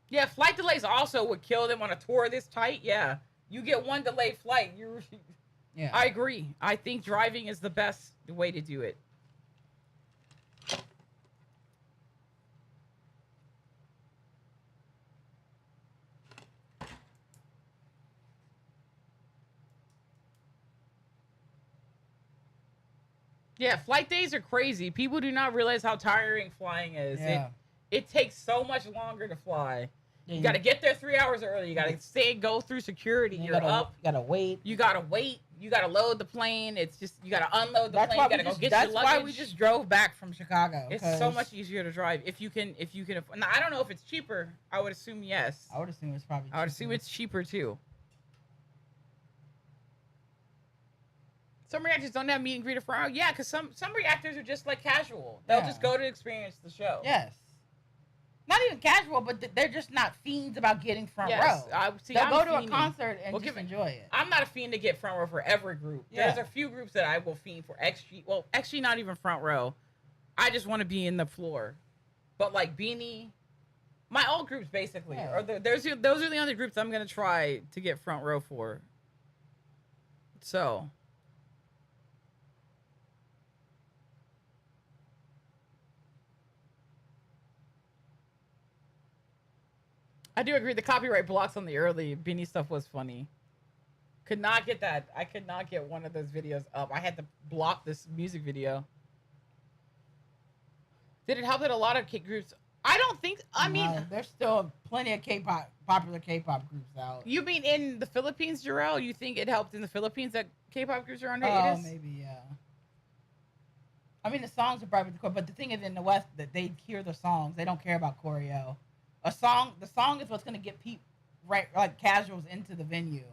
yeah, flight delays also would kill them on a tour this tight. Yeah, you get one delayed flight. Yeah, I agree. I think driving is the best way to do it. Yeah, flight days are crazy. People do not realize how tiring flying is. Yeah. It takes so much longer to fly. You got to get there 3 hours early. You got to go through security. You're up. You got to wait. You got to wait. You got to load the plane. It's just, you got to unload the plane. You got to go get your luggage. That's why we just drove back from Chicago. It's so much easier to drive. If you can. Now, I don't know if it's cheaper. I would assume yes. I would assume it's probably cheaper. I would assume it's cheaper too. Some reactors don't have meet and greet for. Yeah, because some reactors are just like casual. They'll just go to experience the show. Yes. Not even casual, but they're just not fiends about getting front row. They'll go to a concert and just enjoy it. I'm not a fiend to get front row for every group. Yeah. There's a few groups that I will fiend for. XG, not even front row. I just want to be in the floor. But like BINI, my old groups basically. Yeah. Those are the other groups I'm going to try to get front row for. So... I do agree. The copyright blocks on the early BINI stuff was funny. Could not get that. I could not get one of those videos up. I had to block this music video. Did it help that a lot of groups? I don't think. I mean, there's still plenty of popular K-pop groups out. You mean in the Philippines, Jarrell? You think it helped in the Philippines that K-pop groups are on hiatus? Oh, maybe, yeah. I mean, the songs are probably cool, but the thing is, in the West, that they hear the songs, they don't care about choreo. The song is what's gonna get people right, like casuals into the venue.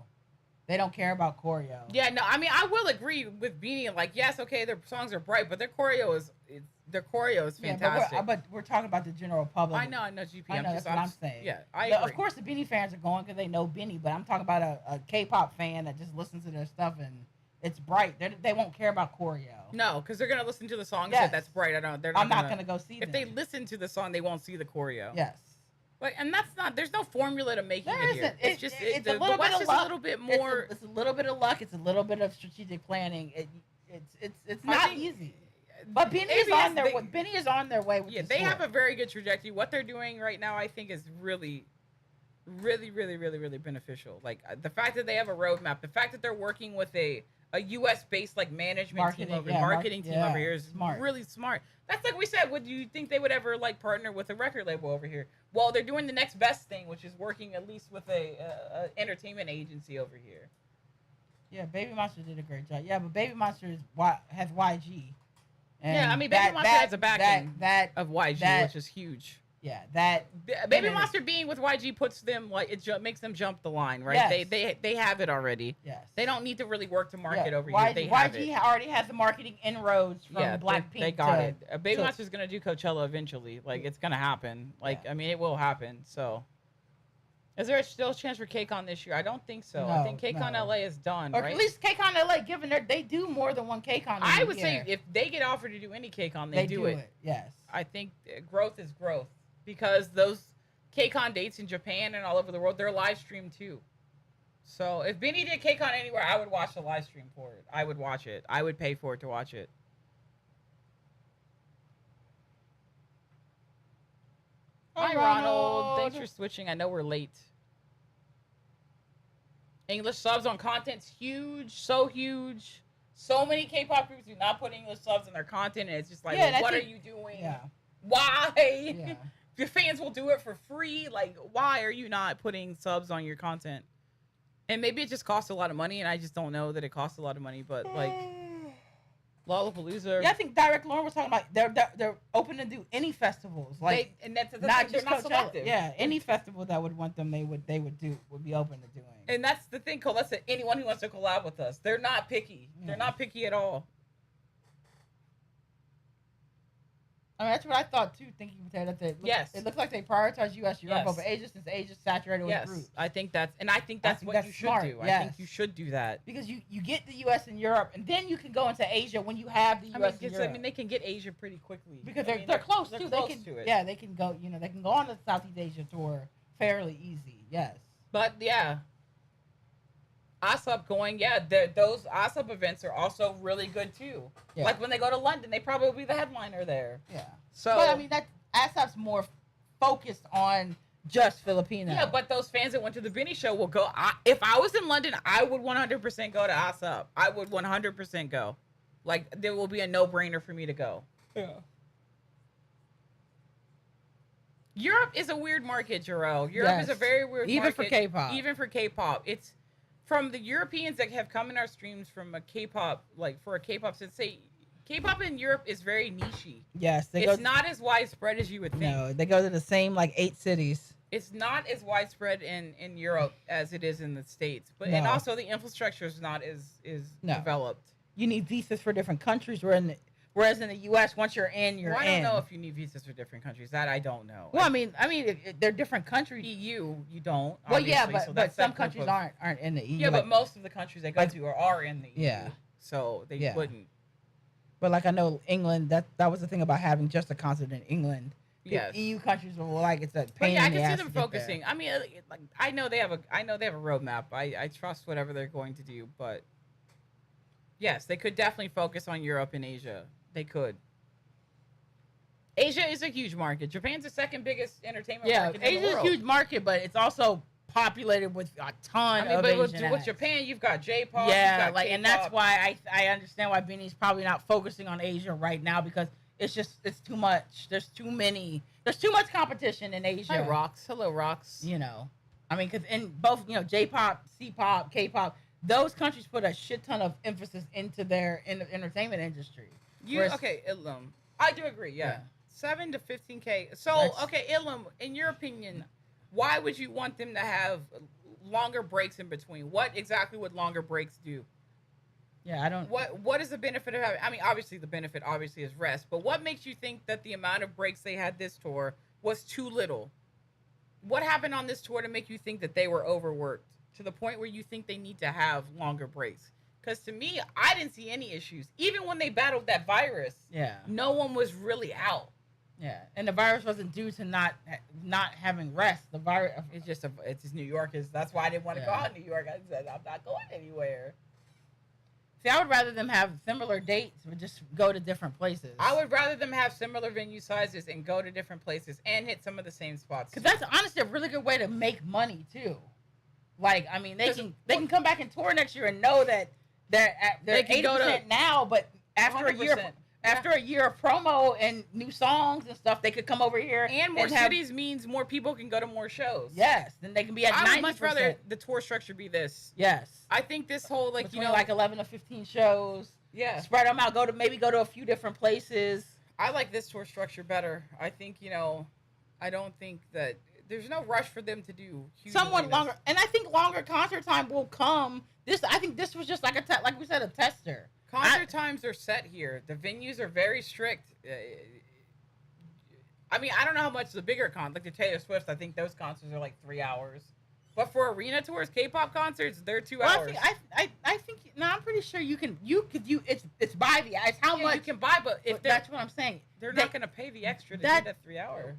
They don't care about choreo. Yeah, no, I mean, I will agree with BINI. Like, yes, okay, their songs are bright, but their choreo is fantastic. Yeah, but we're talking about the general public. I know, GP. I know, that's what I'm saying. Yeah, I agree. Of course, the BINI fans are going because they know BINI, but I'm talking about a K-pop fan that just listens to their stuff and it's bright. They won't care about choreo. No, because they're gonna listen to the song. Yes. That's bright. I'm not gonna go see. If they listen to the song, they won't see the choreo. Yes. Like, and that's not. There's no formula to making it here. It's just it's a little bit of luck. A little bit more. It's a little bit of luck. It's a little bit of strategic planning. It's not easy. But BINI is on their way. BINI is on their way. With they have a very good trajectory. What they're doing right now, I think, is really, really, really, really, really beneficial. Like the fact that they have a roadmap, the fact that they're working with a U.S. based like management team over marketing team over here is really smart. That's like we said. Would you think they would ever like partner with a record label over here? Well, they're doing the next best thing, which is working at least with a entertainment agency over here. Yeah, Baby Monster did a great job. Yeah, but Baby Monster has YG. And yeah, I mean, Baby Monster has a backing of YG, which is huge. Yeah, that Baby Monster being with YG puts them like makes them jump the line, right? Yes. They have it already. Yes. They don't need to really work to market over here. They have it. YG already has the marketing inroads from Blackpink. They got it. Baby Monster's gonna do Coachella eventually. Like it's gonna happen. Like I mean, it will happen. So, is there still a chance for KCON this year? I don't think so. I think KCON LA is done. Or right? at least KCON LA, given they do more than one KCON. I would say if they get offered to do any KCON, they do it. Yes. I think growth is growth. Because those KCON dates in Japan and all over the world, they're live streamed too. So if BINI did KCON anywhere, I would watch the live stream for it. I would watch it. I would pay for it to watch it. Hi, Ronald. Thanks for switching. I know we're late. English subs on content's huge. So huge. So many K-pop groups do not put English subs in their content. And it's just like, what are you doing? Yeah. Why? Yeah. Your fans will do it for free. Like, why are you not putting subs on your content? And maybe it just costs a lot of money, and I just don't know that it costs a lot of money. But like, Lollapalooza. Yeah, I think Direct Lauren was talking about they're open to do any festivals. Like, and that's not just not selective. Yeah, any festival that would want them, they would be open to doing. And that's the thing, Cole. That's anyone who wants to collab with us. They're not picky. Yeah. They're not picky at all. I mean, that's what I thought too. Thinking that it looks like they prioritize U.S. Europe over Asia, since Asia's saturated with groups. I think that's what you should do. Yes. I think you should do that because you get the U.S. and Europe, and then you can go into Asia when you have the U.S. and Europe. I mean, they can get Asia pretty quickly because they're close too. They're close to it. Yeah, they can go. They can go on the Southeast Asia tour fairly easy. Yes, but yeah. ASAP going, those ASAP events are also really good too. Yeah. Like when they go to London, they probably will be the headliner there. Yeah. So, but I mean, that ASAP's more focused on just Filipino. Yeah, but those fans that went to the BINI show will go. If I was in London, I would 100% go to ASAP. I would 100% go. Like there will be a no-brainer for me to go. Yeah. Europe is a weird market, Jarrell. Europe is a very weird market. Even for K-pop. Even for K-pop. It's from the Europeans that have come in our streams from a K-pop, like for a K-pop since K-pop in Europe is very niche-y. Yes. It's not as widespread as you would think. No, they go to the same like 8 cities. It's not as widespread in Europe as it is in the States. But and also the infrastructure is not as developed. You need visas for different countries whereas in the US once you're in, you're in. I don't know if you need visas for different countries. That I don't know. Well, I mean they're different countries. EU, you don't. Well, yeah, but some countries aren't in the EU. Yeah, but most of the countries they go to are in the EU. Yeah. So they wouldn't. But like I know England, that was the thing about having just a consulate in England. Yes. EU countries were like it's a pain. Yeah, I can see them focusing. There. I mean, like I know they have a roadmap. I trust whatever they're going to do, but yes, they could definitely focus on Europe and Asia. They could. Asia is a huge market. Japan's the second biggest entertainment market in the world. Asia's a huge market, but it's also populated with a ton of Asian with Japan, you've got J-pop. Yeah, you've got and that's why I understand why BINI's probably not focusing on Asia right now because it's too much. There's too much competition in Asia. Hi, Rocks. Hello, Rocks. You know, I mean, because in both J-pop, C-pop, K-pop, those countries put a shit ton of emphasis into their entertainment industry. I do agree. Yeah. 7 to 15K. So, okay, Ilum, in your opinion, why would you want them to have longer breaks in between? What exactly would longer breaks do? Yeah, I don't. What is the benefit of having? I mean, obviously the benefit obviously is rest, but what makes you think that the amount of breaks they had this tour was too little? What happened on this tour to make you think that they were overworked to the point where you think they need to have longer breaks? Because to me, I didn't see any issues. Even when they battled that virus, no one was really out. Yeah, and the virus wasn't due to not having rest. The virus, it's just New York. That's why I didn't want to go out in New York. I said I'm not going anywhere. See, I would rather them have similar dates, but just go to different places. I would rather them have similar venue sizes and go to different places and hit some of the same spots. Because that's honestly a really good way to make money too. Like, I mean, they can come back and tour next year and know that they're 80% now, but after 100%. After a year of promo and new songs and stuff, they could come over here. And more cities means more people can go to more shows. Yes. Then they can be at 90%. I would much rather the tour structure be this. Yes. I think this whole, like, between like 11 to 15 shows. Yeah. Spread them out. Go to a few different places. I like this tour structure better. I think, I don't think that there's no rush for them to do somewhat longer. And I think longer concert time will come. I think this was just like like we said, a tester. Concert times are set here. The venues are very strict. I mean, I don't know how much the bigger like the Taylor Swift, I think those concerts are like 3 hours. But for arena tours, K-pop concerts, they're 2 hours. I think I'm pretty sure it's by the it's how much you can buy, but if that's what I'm saying. They're not going to pay the extra to do that 3 hour.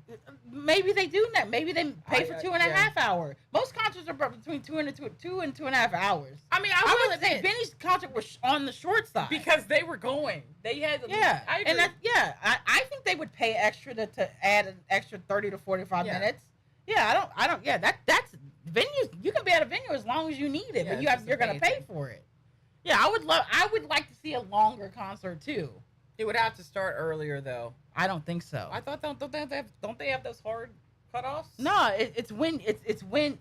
Maybe they do that. Maybe they pay for 2.5 hours. Most concerts are between 2 and 2.5 hours. I mean, I would say BINI's concert was on the short side because they were going. They had I think they would pay extra to add an extra 30 to 45 minutes. Yeah, I don't. Yeah, that's venues. You can be at a venue as long as you need it, but you're going to pay for it. Yeah, I would like to see a longer concert too. It would have to start earlier, though. I don't think so. I thought don't they have those hard cutoffs? No, it's when.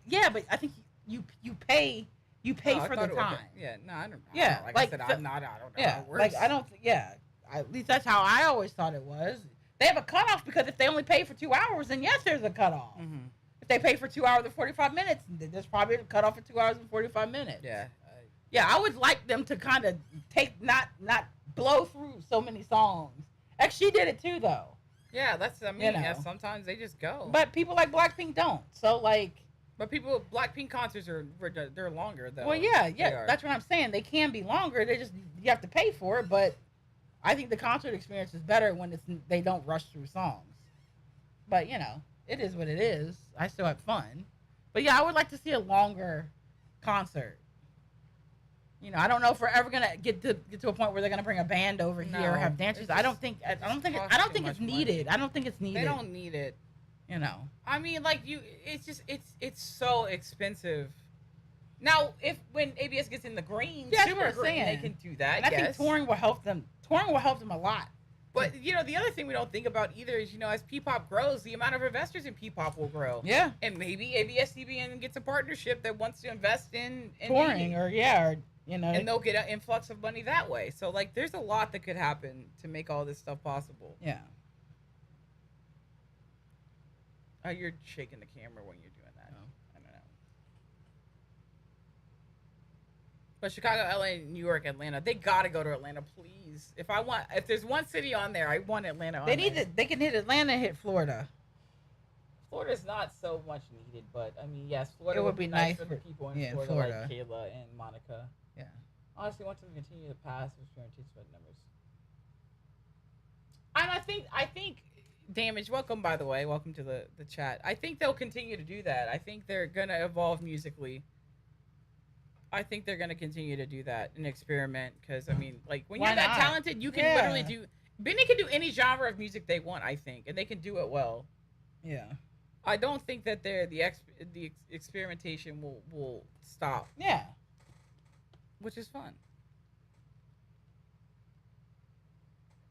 Yeah, but I think you pay for the time. Yeah, no, I don't. Yeah, like I said, I don't know. Yeah, how it works. like I don't. Yeah, at least that's how I always thought it was. They have a cutoff because if they only pay for 2 hours, then yes, there's a cutoff. Mm-hmm. If they pay for 2 hours and 45 minutes, there's probably a cutoff for 2 hours and 45 minutes. Yeah. Yeah, I would like them to kind of not blow through so many songs. She did it too, though. Yeah, yeah, sometimes they just go. But people like Blackpink don't. So like. But Blackpink concerts they're longer though. Well, yeah, that's what I'm saying. They can be longer. You have to pay for it. But I think the concert experience is better when they don't rush through songs. But it is what it is. I still have fun. But yeah, I would like to see a longer concert. I don't know if we're ever gonna get to a point where they're gonna bring a band over here or have dancers. I don't think it's needed. I don't think it's needed. They don't need it. I mean, like it's so expensive. Now, when ABS gets in the green, super green, they can do that. And I think touring will help them. Touring will help them a lot. But the other thing we don't think about either is as P-pop grows, the amount of investors in P-pop will grow. Yeah. And maybe ABS-CBN gets a partnership that wants to invest in touring and they'll get an influx of money that way. So like, there's a lot that could happen to make all this stuff possible. Yeah. Oh, you're shaking the camera when you're doing that. Oh. I don't know. But Chicago, LA, New York, Atlanta, they gotta go to Atlanta, please. If there's one city on there, I want Atlanta. They can hit Atlanta, hit Florida. Florida's not so much needed, but I mean, yes, Florida would be nice for the people in Florida, like Kayla and Monica. Yeah. Honestly, once we continue to pass, it's guaranteed spread numbers. And I think Damage, welcome, by the way. Welcome to the chat. I think they'll continue to do that. I think they're going to evolve musically. I think they're going to continue to do that and experiment because, I mean, like, when you're that talented, you can literally do... BINI can do any genre of music they want, I think, and they can do it well. Yeah. I don't think that the experimentation will stop. Yeah. Which is fun.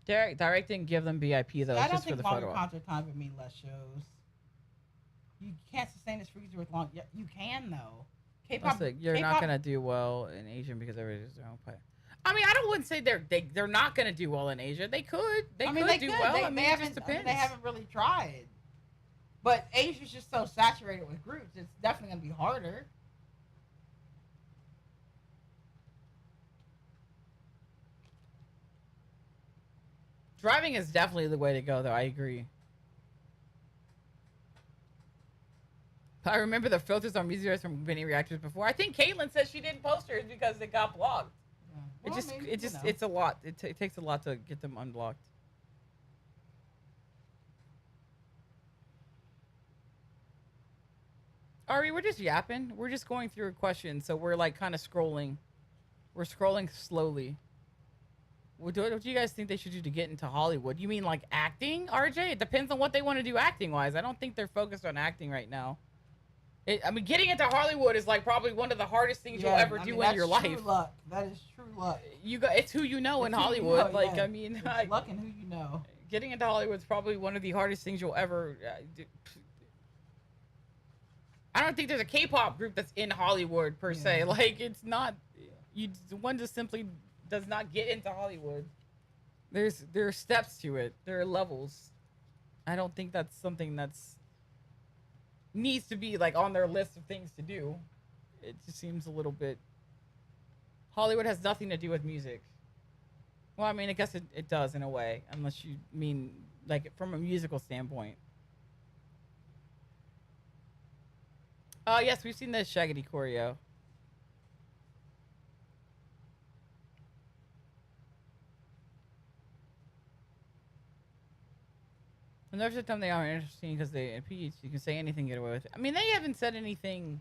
Direct didn't give them VIP though. I don't think longer concert time would mean less shows. You can't sustain this freezer with long. You can though. K-pop. You're not gonna do well in Asian because everybody's their own play. I mean, I don't wouldn't say they're not going to do well in Asia. They could. They could do well. It just depends. They haven't really tried. But Asia's just so saturated with groups. It's definitely going to be harder. Driving is definitely the way to go, though. I agree. I remember the filters on music from BINI reactors before. I think Caitlyn said she didn't post hers because it got blocked. Yeah. Well, it's a lot. It takes a lot to get them unblocked. Ari, we're just yapping. We're just going through a question, so we're like kind of scrolling. We're scrolling slowly. What do you guys think they should do to get into Hollywood? You mean like acting, RJ? It depends on what they want to do acting-wise. I don't think they're focused on acting right now. I mean, getting into Hollywood is like probably one of the hardest things you'll ever do in your life. True luck. That is true luck. It's who you know in Hollywood. You know, like, yeah. I mean, it's luck and who you know. Getting into Hollywood is probably one of the hardest things you'll ever do. I don't think there's a K-pop group that's in Hollywood per se. Like, it's not. One just simply does not get into Hollywood. There are steps to it. There are levels. I don't think that's something that's needs to be like on their list of things to do. It just seems a little bit. Hollywood has nothing to do with music. Well, I mean, I guess it does in a way, unless you mean like from a musical standpoint. Yes, we've seen the Shaggity choreo. And there's a time they are interesting because they impeach. You can say anything, get away with it. I mean, they haven't said anything.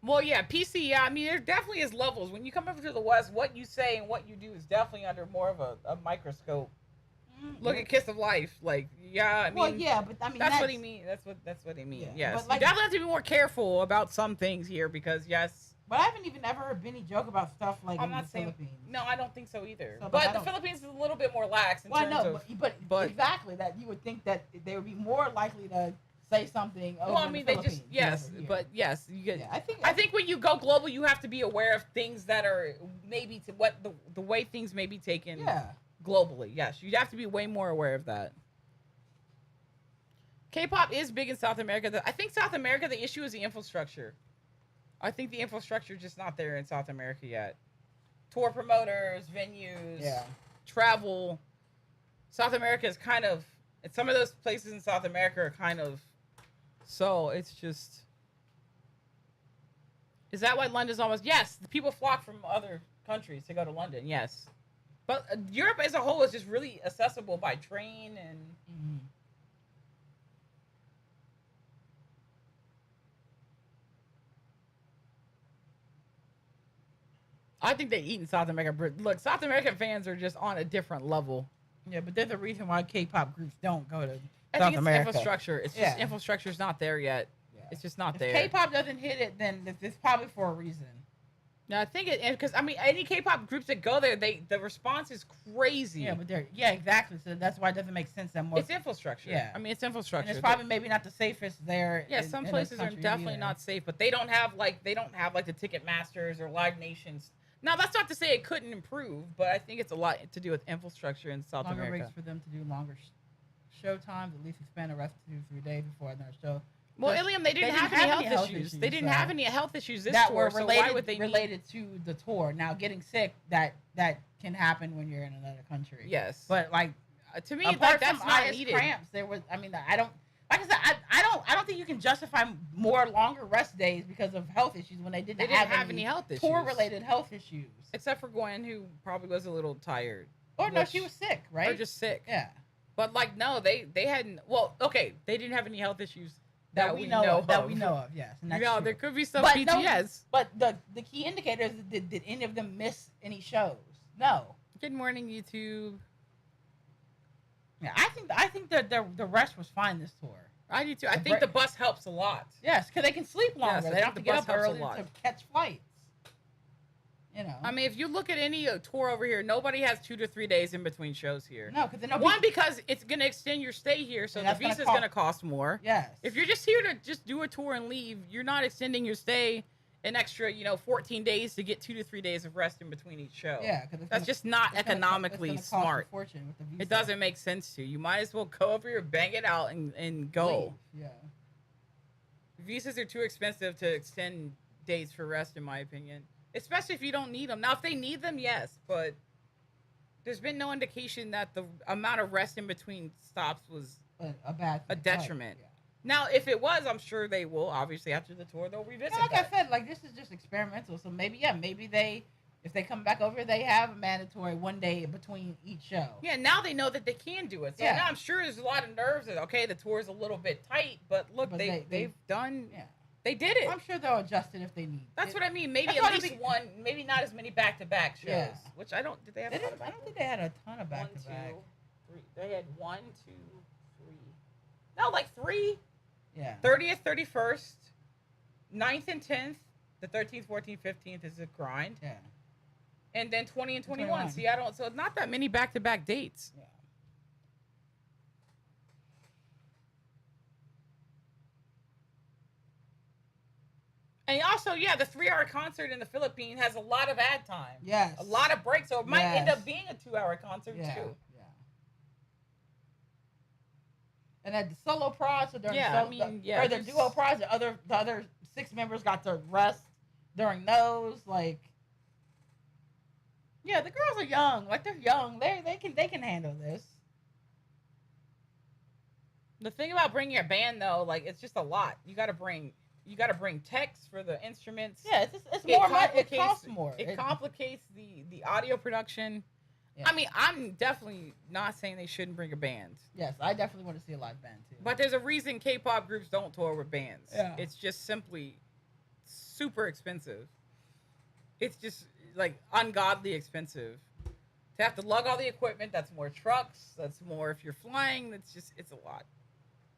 Well, yeah, PC. Yeah, I mean, there definitely is levels. When you come over to the West, what you say and what you do is definitely under more of a microscope. Mm-hmm. Look at Kiss of Life, like yeah. I mean, well, yeah, but I mean that's what he means. That's what he means. Yeah, yes, like, you definitely have to be more careful about some things here because yes. But I haven't even ever heard BINI joke about stuff like I'm in not the saying, Philippines. No, I don't think so either. So, but the Philippines is a little bit more lax in terms of. But exactly that you would think that they would be more likely to say something. Over well, I mean, the they just but yes, you get. Yeah, I think when you go global, you have to be aware of things that are maybe to what the way things may be taken. Yeah. Globally, yes, you have to be way more aware of that. K-pop is big in South America. I think South America, the issue is the infrastructure. I think the infrastructure is just not there in South America yet. Tour promoters, venues, travel. South America is kind of, and some of those places in South America are kind of, so it's just, is that why London's almost, yes, the people flock from other countries to go to London, yes. But Europe as a whole is just really accessible by train and... Mm-hmm. I think they eat in South America. Look, South American fans are just on a different level. Yeah, but there's a reason why K-pop groups don't go to South America. Infrastructure. It's just infrastructure's not there yet. Yeah. It's just not there. If K-pop doesn't hit it, then it's probably for a reason. No, I think because I mean, any K-pop groups that go there, the response is crazy. Yeah, but exactly. So that's why it doesn't make sense that more. It's infrastructure. Yeah, I mean, it's infrastructure. And it's probably maybe not the safest there. Yeah, some places are definitely not safe, but they don't have like the Ticket Masters or Live Nations. Now, that's not to say it couldn't improve, but I think it's a lot to do with infrastructure in South America. Longer rates for them to do longer show times, at least expand the rest of 2-3 days before another show. Well, Ilium, they didn't have any health issues. They didn't have any health issues this that tour, were related, so why would they related to the tour. Now, getting sick, that can happen when you're in another country. Yes. But, like, to me, that's not needed. Cramps, there was, I mean, I don't, like I said, I don't think you can justify more longer rest days because of health issues when they didn't have any health issues. Tour-related health issues. Except for Gwen, who probably was a little tired. Or no, she was sick, right? Or just sick. Yeah. But like, no, they hadn't. Well, okay, they didn't have any health issues that we know of. That we know of, yes. And that's true. There could be some PTS. But the key indicator is did any of them miss any shows? No. Good morning, YouTube. Yeah, I think that the rest was fine this tour. I do too. I think the bus helps a lot. Yes, because they can sleep longer. They don't have to get up early to catch flights. You know. I mean, if you look at any tour over here, nobody has 2 to 3 days in between shows here. No, because because it's going to extend your stay here, so the visa is going to cost more. Yes. If you're just here to just do a tour and leave, you're not extending your stay an extra, 14 days to get 2 to 3 days of rest in between each show. Yeah, because that's just not economically smart. A fortune with the visa. It doesn't make sense to you. You might as well go over here, bang it out, and go. Leave. Yeah. Visas are too expensive to extend days for rest, in my opinion. Especially if you don't need them. Now, if they need them, yes, but there's been no indication that the amount of rest in between stops was a detriment. Yeah. Now, if it was, I'm sure they will. Obviously, after the tour, they'll revisit. Yeah, I said, this is just experimental. So maybe if they come back over, they have a mandatory 1 day between each show. Yeah, now they know that they can do it. So now I'm sure there's a lot of nerves that, okay, the tour's a little bit tight, but look, they've done. Yeah. They did it. I'm sure they'll adjust it if they need. That's what I mean. Maybe at least one, maybe not as many back-to-back shows. Yeah. Which I don't. Did they have? I don't think they had a ton of back-to-back. 1, 2, 3. They had 1, 2, 3. No, like 3. Yeah. 30th, 31st, 9th and 10th. The 13th, 14th, 15th is a grind. Yeah. And then 20 and 21. See, so it's not that many back-to-back dates. Yeah. And also, the 3-hour concert in the Philippines has a lot of ad time. Yes. A lot of breaks, so it might end up being a 2-hour concert, too. Yeah. And at the solo prize, or during the duo prize, the other 6 members got to rest during those. Yeah, the girls are young. They're young. They can handle this. The thing about bringing a band, though, it's just a lot. You got to bring techs for the instruments. Yeah, it's more money. It costs more. It complicates the audio production. Yeah. I mean, I'm definitely not saying they shouldn't bring a band. Yes, I definitely want to see a live band too. But there's a reason K-pop groups don't tour with bands. Yeah. It's just simply super expensive. It's just ungodly expensive. To have to lug all the equipment, that's more trucks, that's more if you're flying, it's a lot.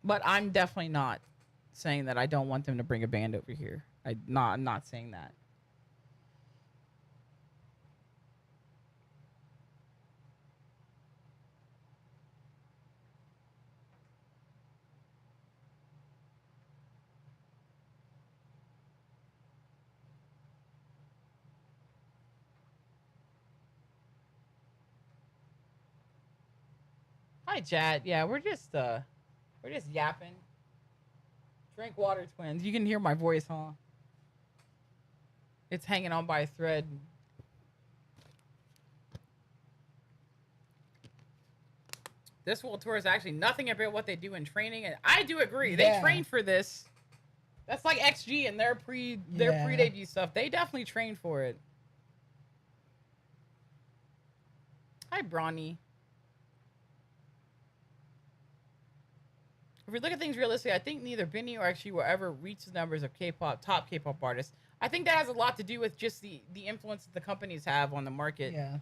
But I'm definitely not saying that I don't want them to bring a band over here. I'm not saying that. Hi, chat. Yeah, we're just yapping. Drink water, twins. You can hear my voice, huh? It's hanging on by a thread. This World Tour is actually nothing about what they do in training, and I do agree. Yeah. They train for this. That's like XG and their pre-debut stuff. They definitely train for it. Hi, Bronny. If we look at things realistically, I think neither BINI or XG will ever reach the numbers of top K-pop artists. I think that has a lot to do with just the influence that the companies have on the market. Yeah.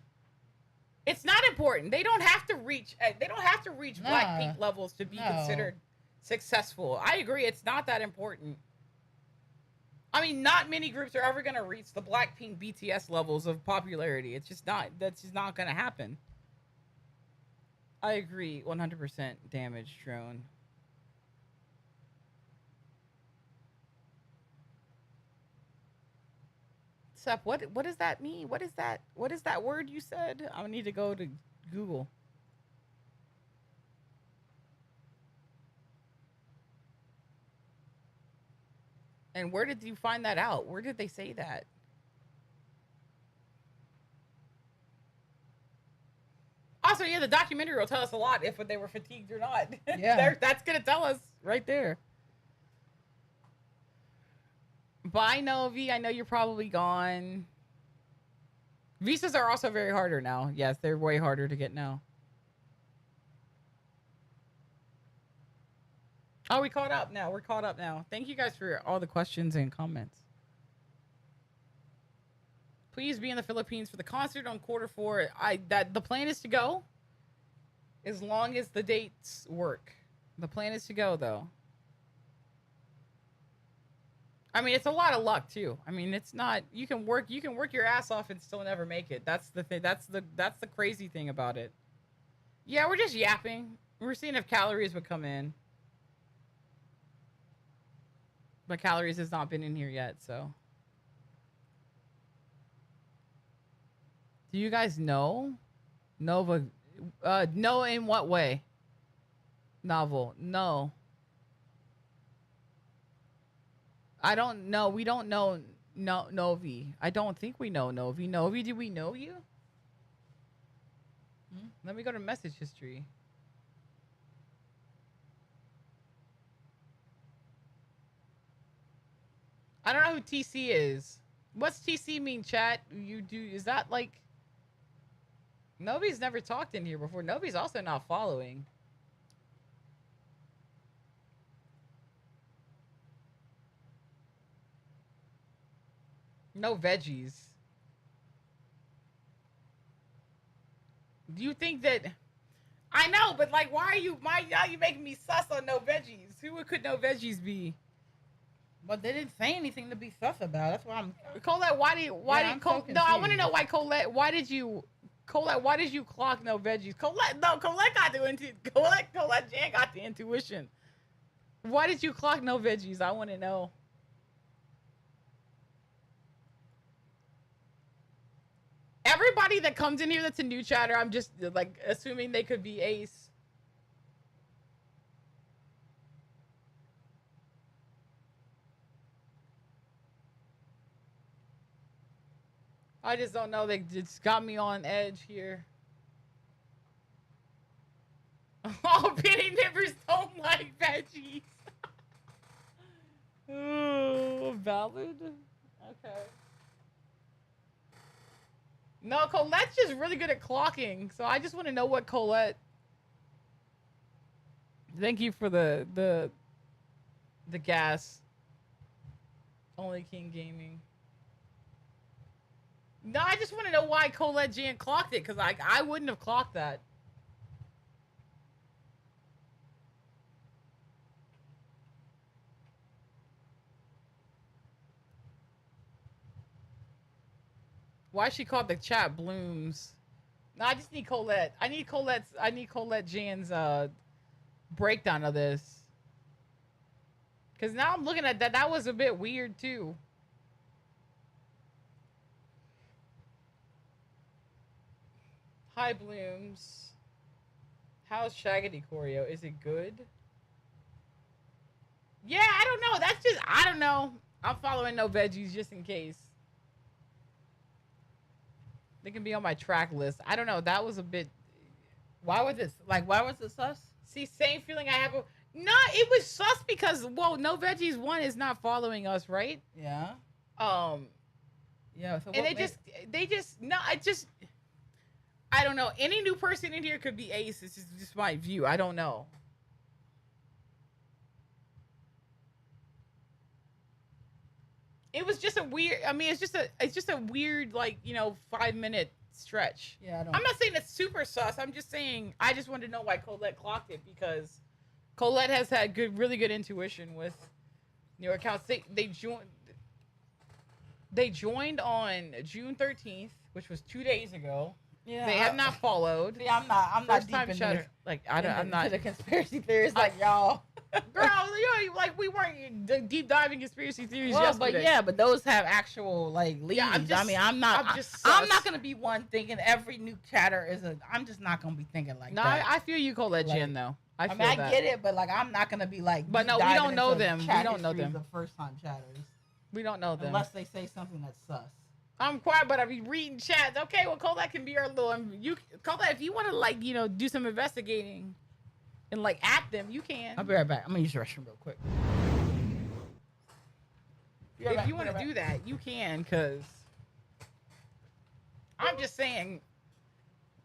It's not important. They don't have to reach Blackpink levels to be considered successful. I agree. It's not that important. I mean, not many groups are ever going to reach the Blackpink BTS levels of popularity. It's just not. That's just not going to happen. I agree. 100% damage drone. Sep, what does that mean? What is that word you said? I need to go to Google. And where did you find that out? Where did they say that? Also, yeah, the documentary will tell us a lot if they were fatigued or not. Yeah. That's going to tell us right there. Bye, Novi. I know you're probably gone. Visas are also very harder now. Yes, they're way harder to get now. Oh, we caught up now. We're caught up now. Thank you guys for all the questions and comments. Please be in the Philippines for the concert on Q4. The plan is to go as long as the dates work. The plan is to go, though. I mean, it's a lot of luck too. I mean, it's not, you can work your ass off and still never make it. That's the thing. That's the crazy thing about it. Yeah, we're just yapping. We're seeing if Calories would come in. But Calories has not been in here yet, so. Do you guys know? Nova, no, in what way? Novel, no. I don't know. We don't know Novi. I don't think we know Novi. Novi, do we know you? Let me go to message history. I don't know who TC is. What's TC mean, chat? You do, is that like... Novi's never talked in here before. Novi's also not following. No veggies. Do you think that... I know, but like, why are you making me sus on no veggies? Who could no veggies be? But they didn't say anything to be sus about. That's why I'm... Colette, why did Colette... No, I want to know why Colette... Why did you clock no veggies? Colette got the Colette Jan got the intuition. Why did you clock no veggies? I want to know. Everybody that comes in here that's a new chatter, I'm just like assuming they could be ace. I just don't know. They just got me on edge here. Oh, penny nippers don't like veggies. Oh, valid. Okay. No, Colette's just really good at clocking. So I just want to know what Colette. Thank you for the gas. Only King Gaming. No, I just want to know why Colette Jan clocked it, because I wouldn't have clocked that. Why she called the chat blooms? No, I just need Colette. I need Colette Jan's breakdown of this. Cause now I'm looking at that. That was a bit weird too. Hi blooms. How's Shaggity choreo? Is it good? Yeah, I don't know. That's just I don't know. I'm following no veggies just in case. They can be on my track list. I don't know. That was a bit. Why was this? Like, why was it sus? See, same feeling I have. No, it was sus because, well, No Veggies 1 is not following us, right? Yeah. Yeah. So and I don't know. Any new person in here could be ace. This is just my view. I don't know. It was just a weird. I mean, it's just a weird, like, 5-minute stretch. Yeah, I'm not saying it's super sus. I'm just saying I just wanted to know why Colette clocked it, because Colette has had really good intuition with new accounts. They joined on June 13th, which was 2 days ago. Yeah, they have not followed. See, I'm not deep into chatter. I'm not into the conspiracy theories like y'all. Girl, we weren't deep diving conspiracy theories yesterday. But those have actual leads. Yeah, I'm not gonna be one thinking every new chatter is I'm just not gonna be thinking like that. I feel you, Colette Jen, though. I get it, but I'm not gonna be like. But no, we don't know them. We don't know them. The first time chatters. We don't know them unless they say something that's sus. I'm quiet, but I be reading chats. Okay, well, Colette can be our little. Colette, if you want to do some investigating and at them, you can. I'll be right back. I'm gonna use the restroom real quick. If you want to do that, you can. Cause I'm just saying,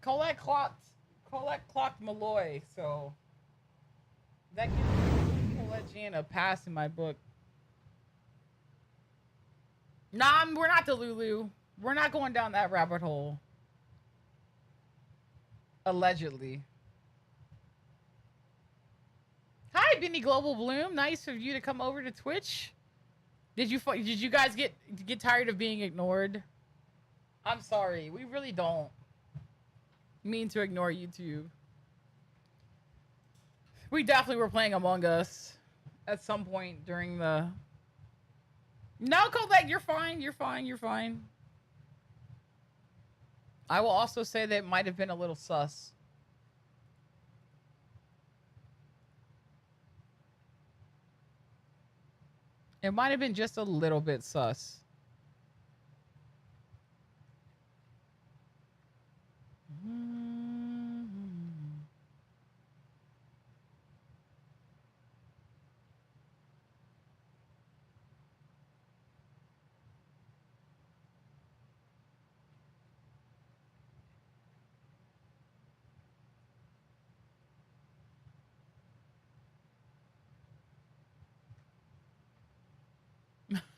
Colette clocked Malloy, so that gives Colette Jan a pass in my book. Nah, we're not Delulu. We're not going down that rabbit hole. Allegedly. Hi, BINI Global Bloom. Nice of you to come over to Twitch. Did you guys get tired of being ignored? I'm sorry. We really don't mean to ignore YouTube. We definitely were playing Among Us at some point during the... No, Colette, you're fine. You're fine. You're fine. I will also say that it might have been a little sus. It might have been just a little bit sus.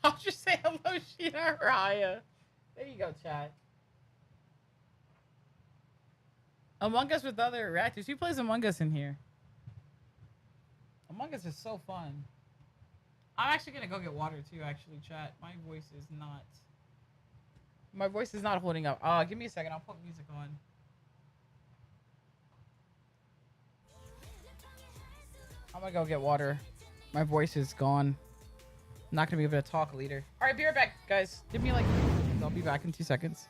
I'll just say hello, Sheena Raya. There you go, Chad. Among Us with other reactors. Who plays Among Us in here? Among Us is so fun. I'm actually gonna go get water too. Actually, chat. My voice is not. My voice is not holding up. Give me a second. I'll put music on. I'm gonna go get water. My voice is gone. I'm not gonna be able to talk later. All right, be right back, guys. Give me like 2 seconds. I'll be back in 2 seconds.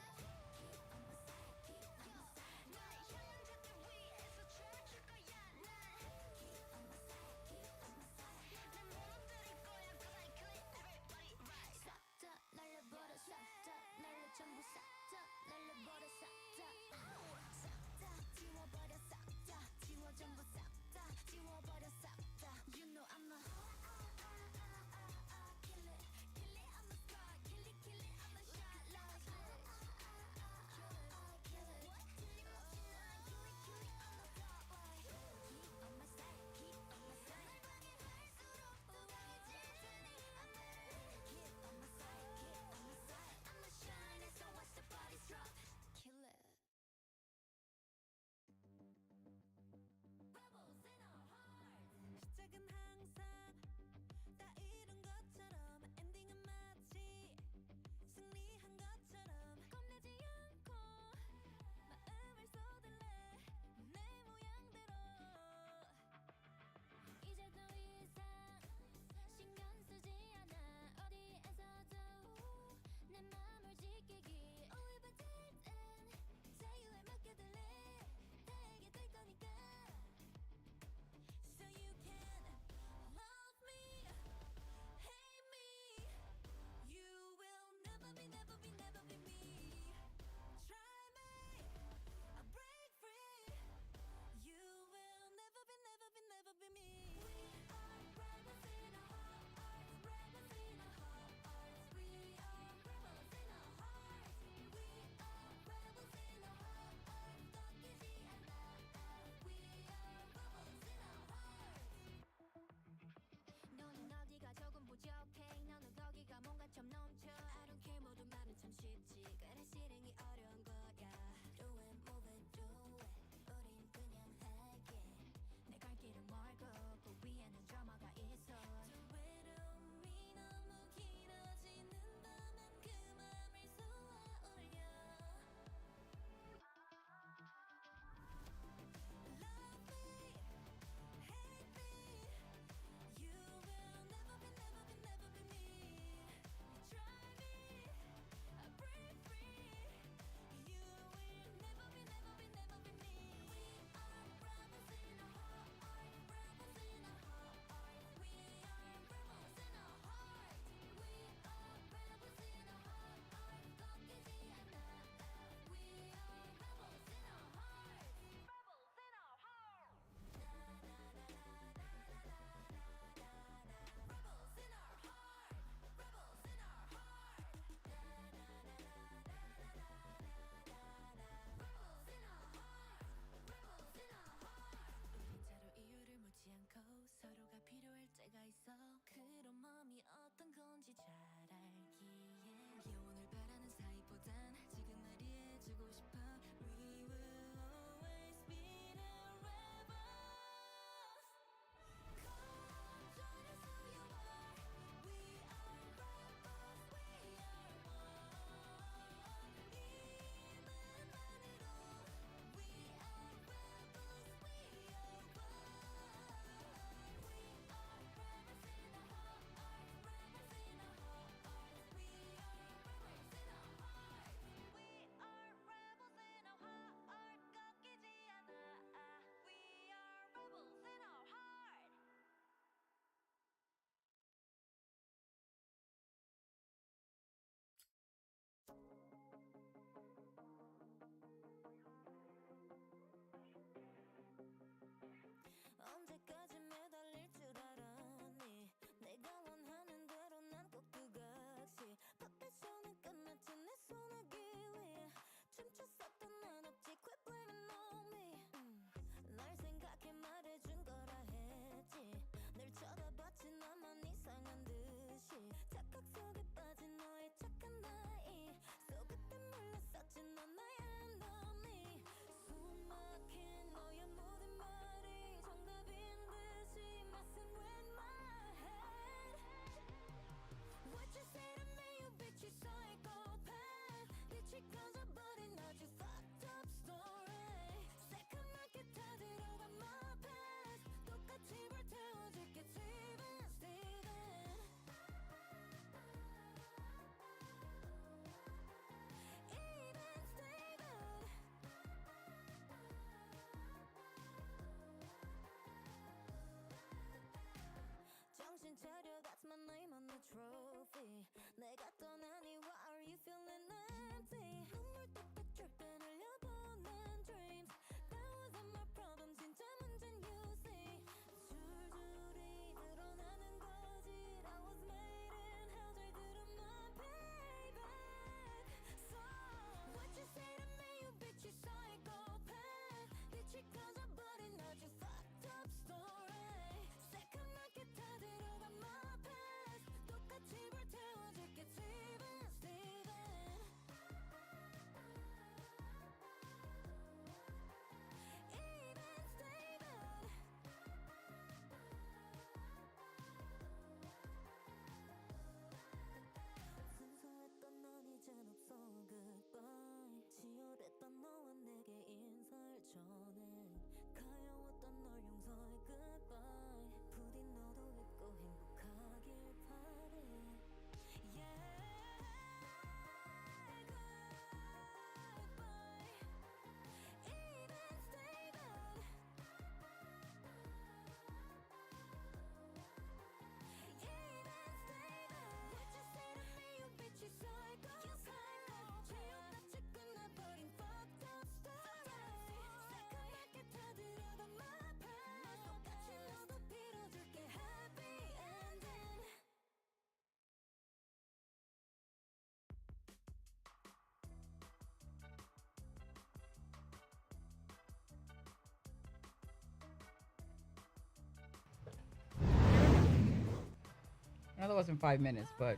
I know that wasn't 5 minutes, but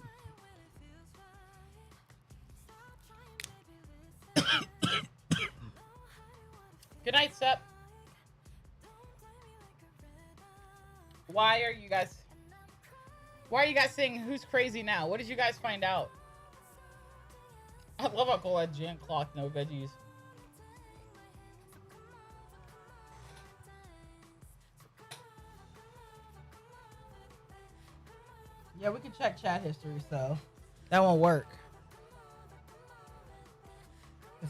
good night, Sep. Why are you guys saying who's crazy now? What did you guys find out? I love how Cole had jam clock, no veggies. Yeah, we can check chat history, so that won't work.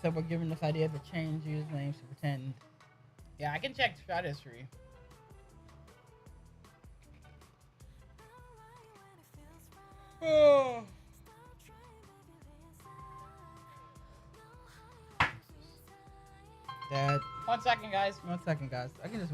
So we're giving this idea to change usernames to pretend. Yeah, I can check chat history. Oh. Dad. 1 second, guys. 1 second, guys. I can just.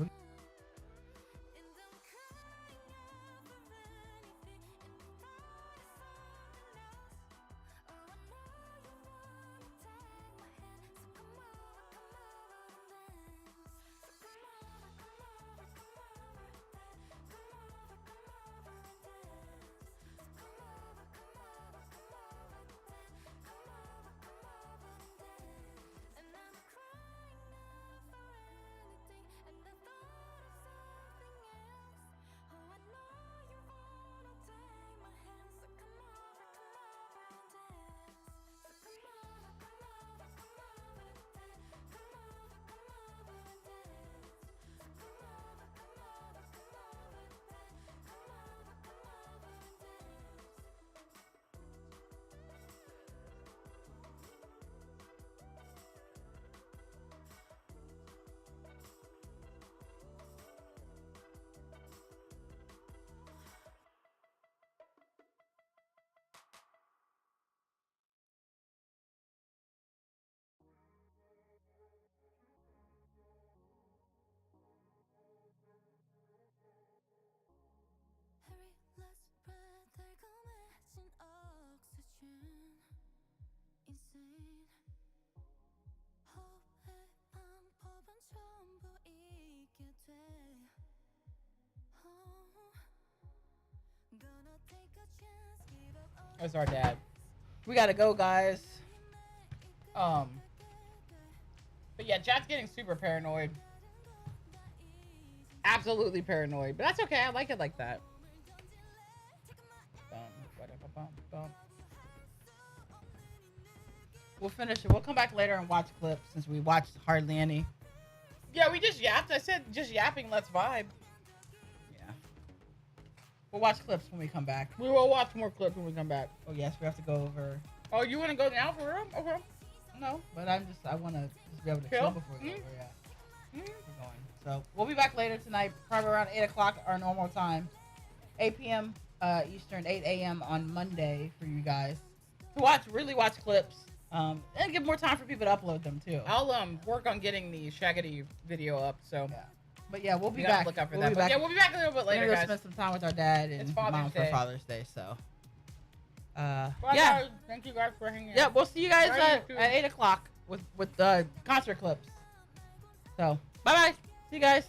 That's our dad. We gotta go, guys. But yeah, chat's getting super paranoid. Absolutely paranoid, but that's okay. I like it like that. We'll finish it. We'll come back later and watch clips since we watched hardly any. Yeah, we just yapped. I said just yapping. Let's vibe. Yeah. We'll watch clips when we come back. We will watch more clips when we come back. Oh yes, we have to go over. Oh, you want to go now for real? Okay. No, but I want to just be able to chill before we go over. Yeah. We're going. So we'll be back later tonight, probably around 8 o'clock our normal time, 8 p.m. Eastern, 8 a.m. on Monday for you guys to really watch clips. And give more time for people to upload them too. I'll work on getting the Shaggity video up. So yeah. But yeah, we'll be back. Look out for that. But yeah, we'll be back a little bit later, guys. Spend some time with our dad and mom for Father's Day. So yeah. Guys, thank you guys for hanging out. Yeah, we'll see you guys at 8 o'clock with concert clips. So bye bye. See you guys.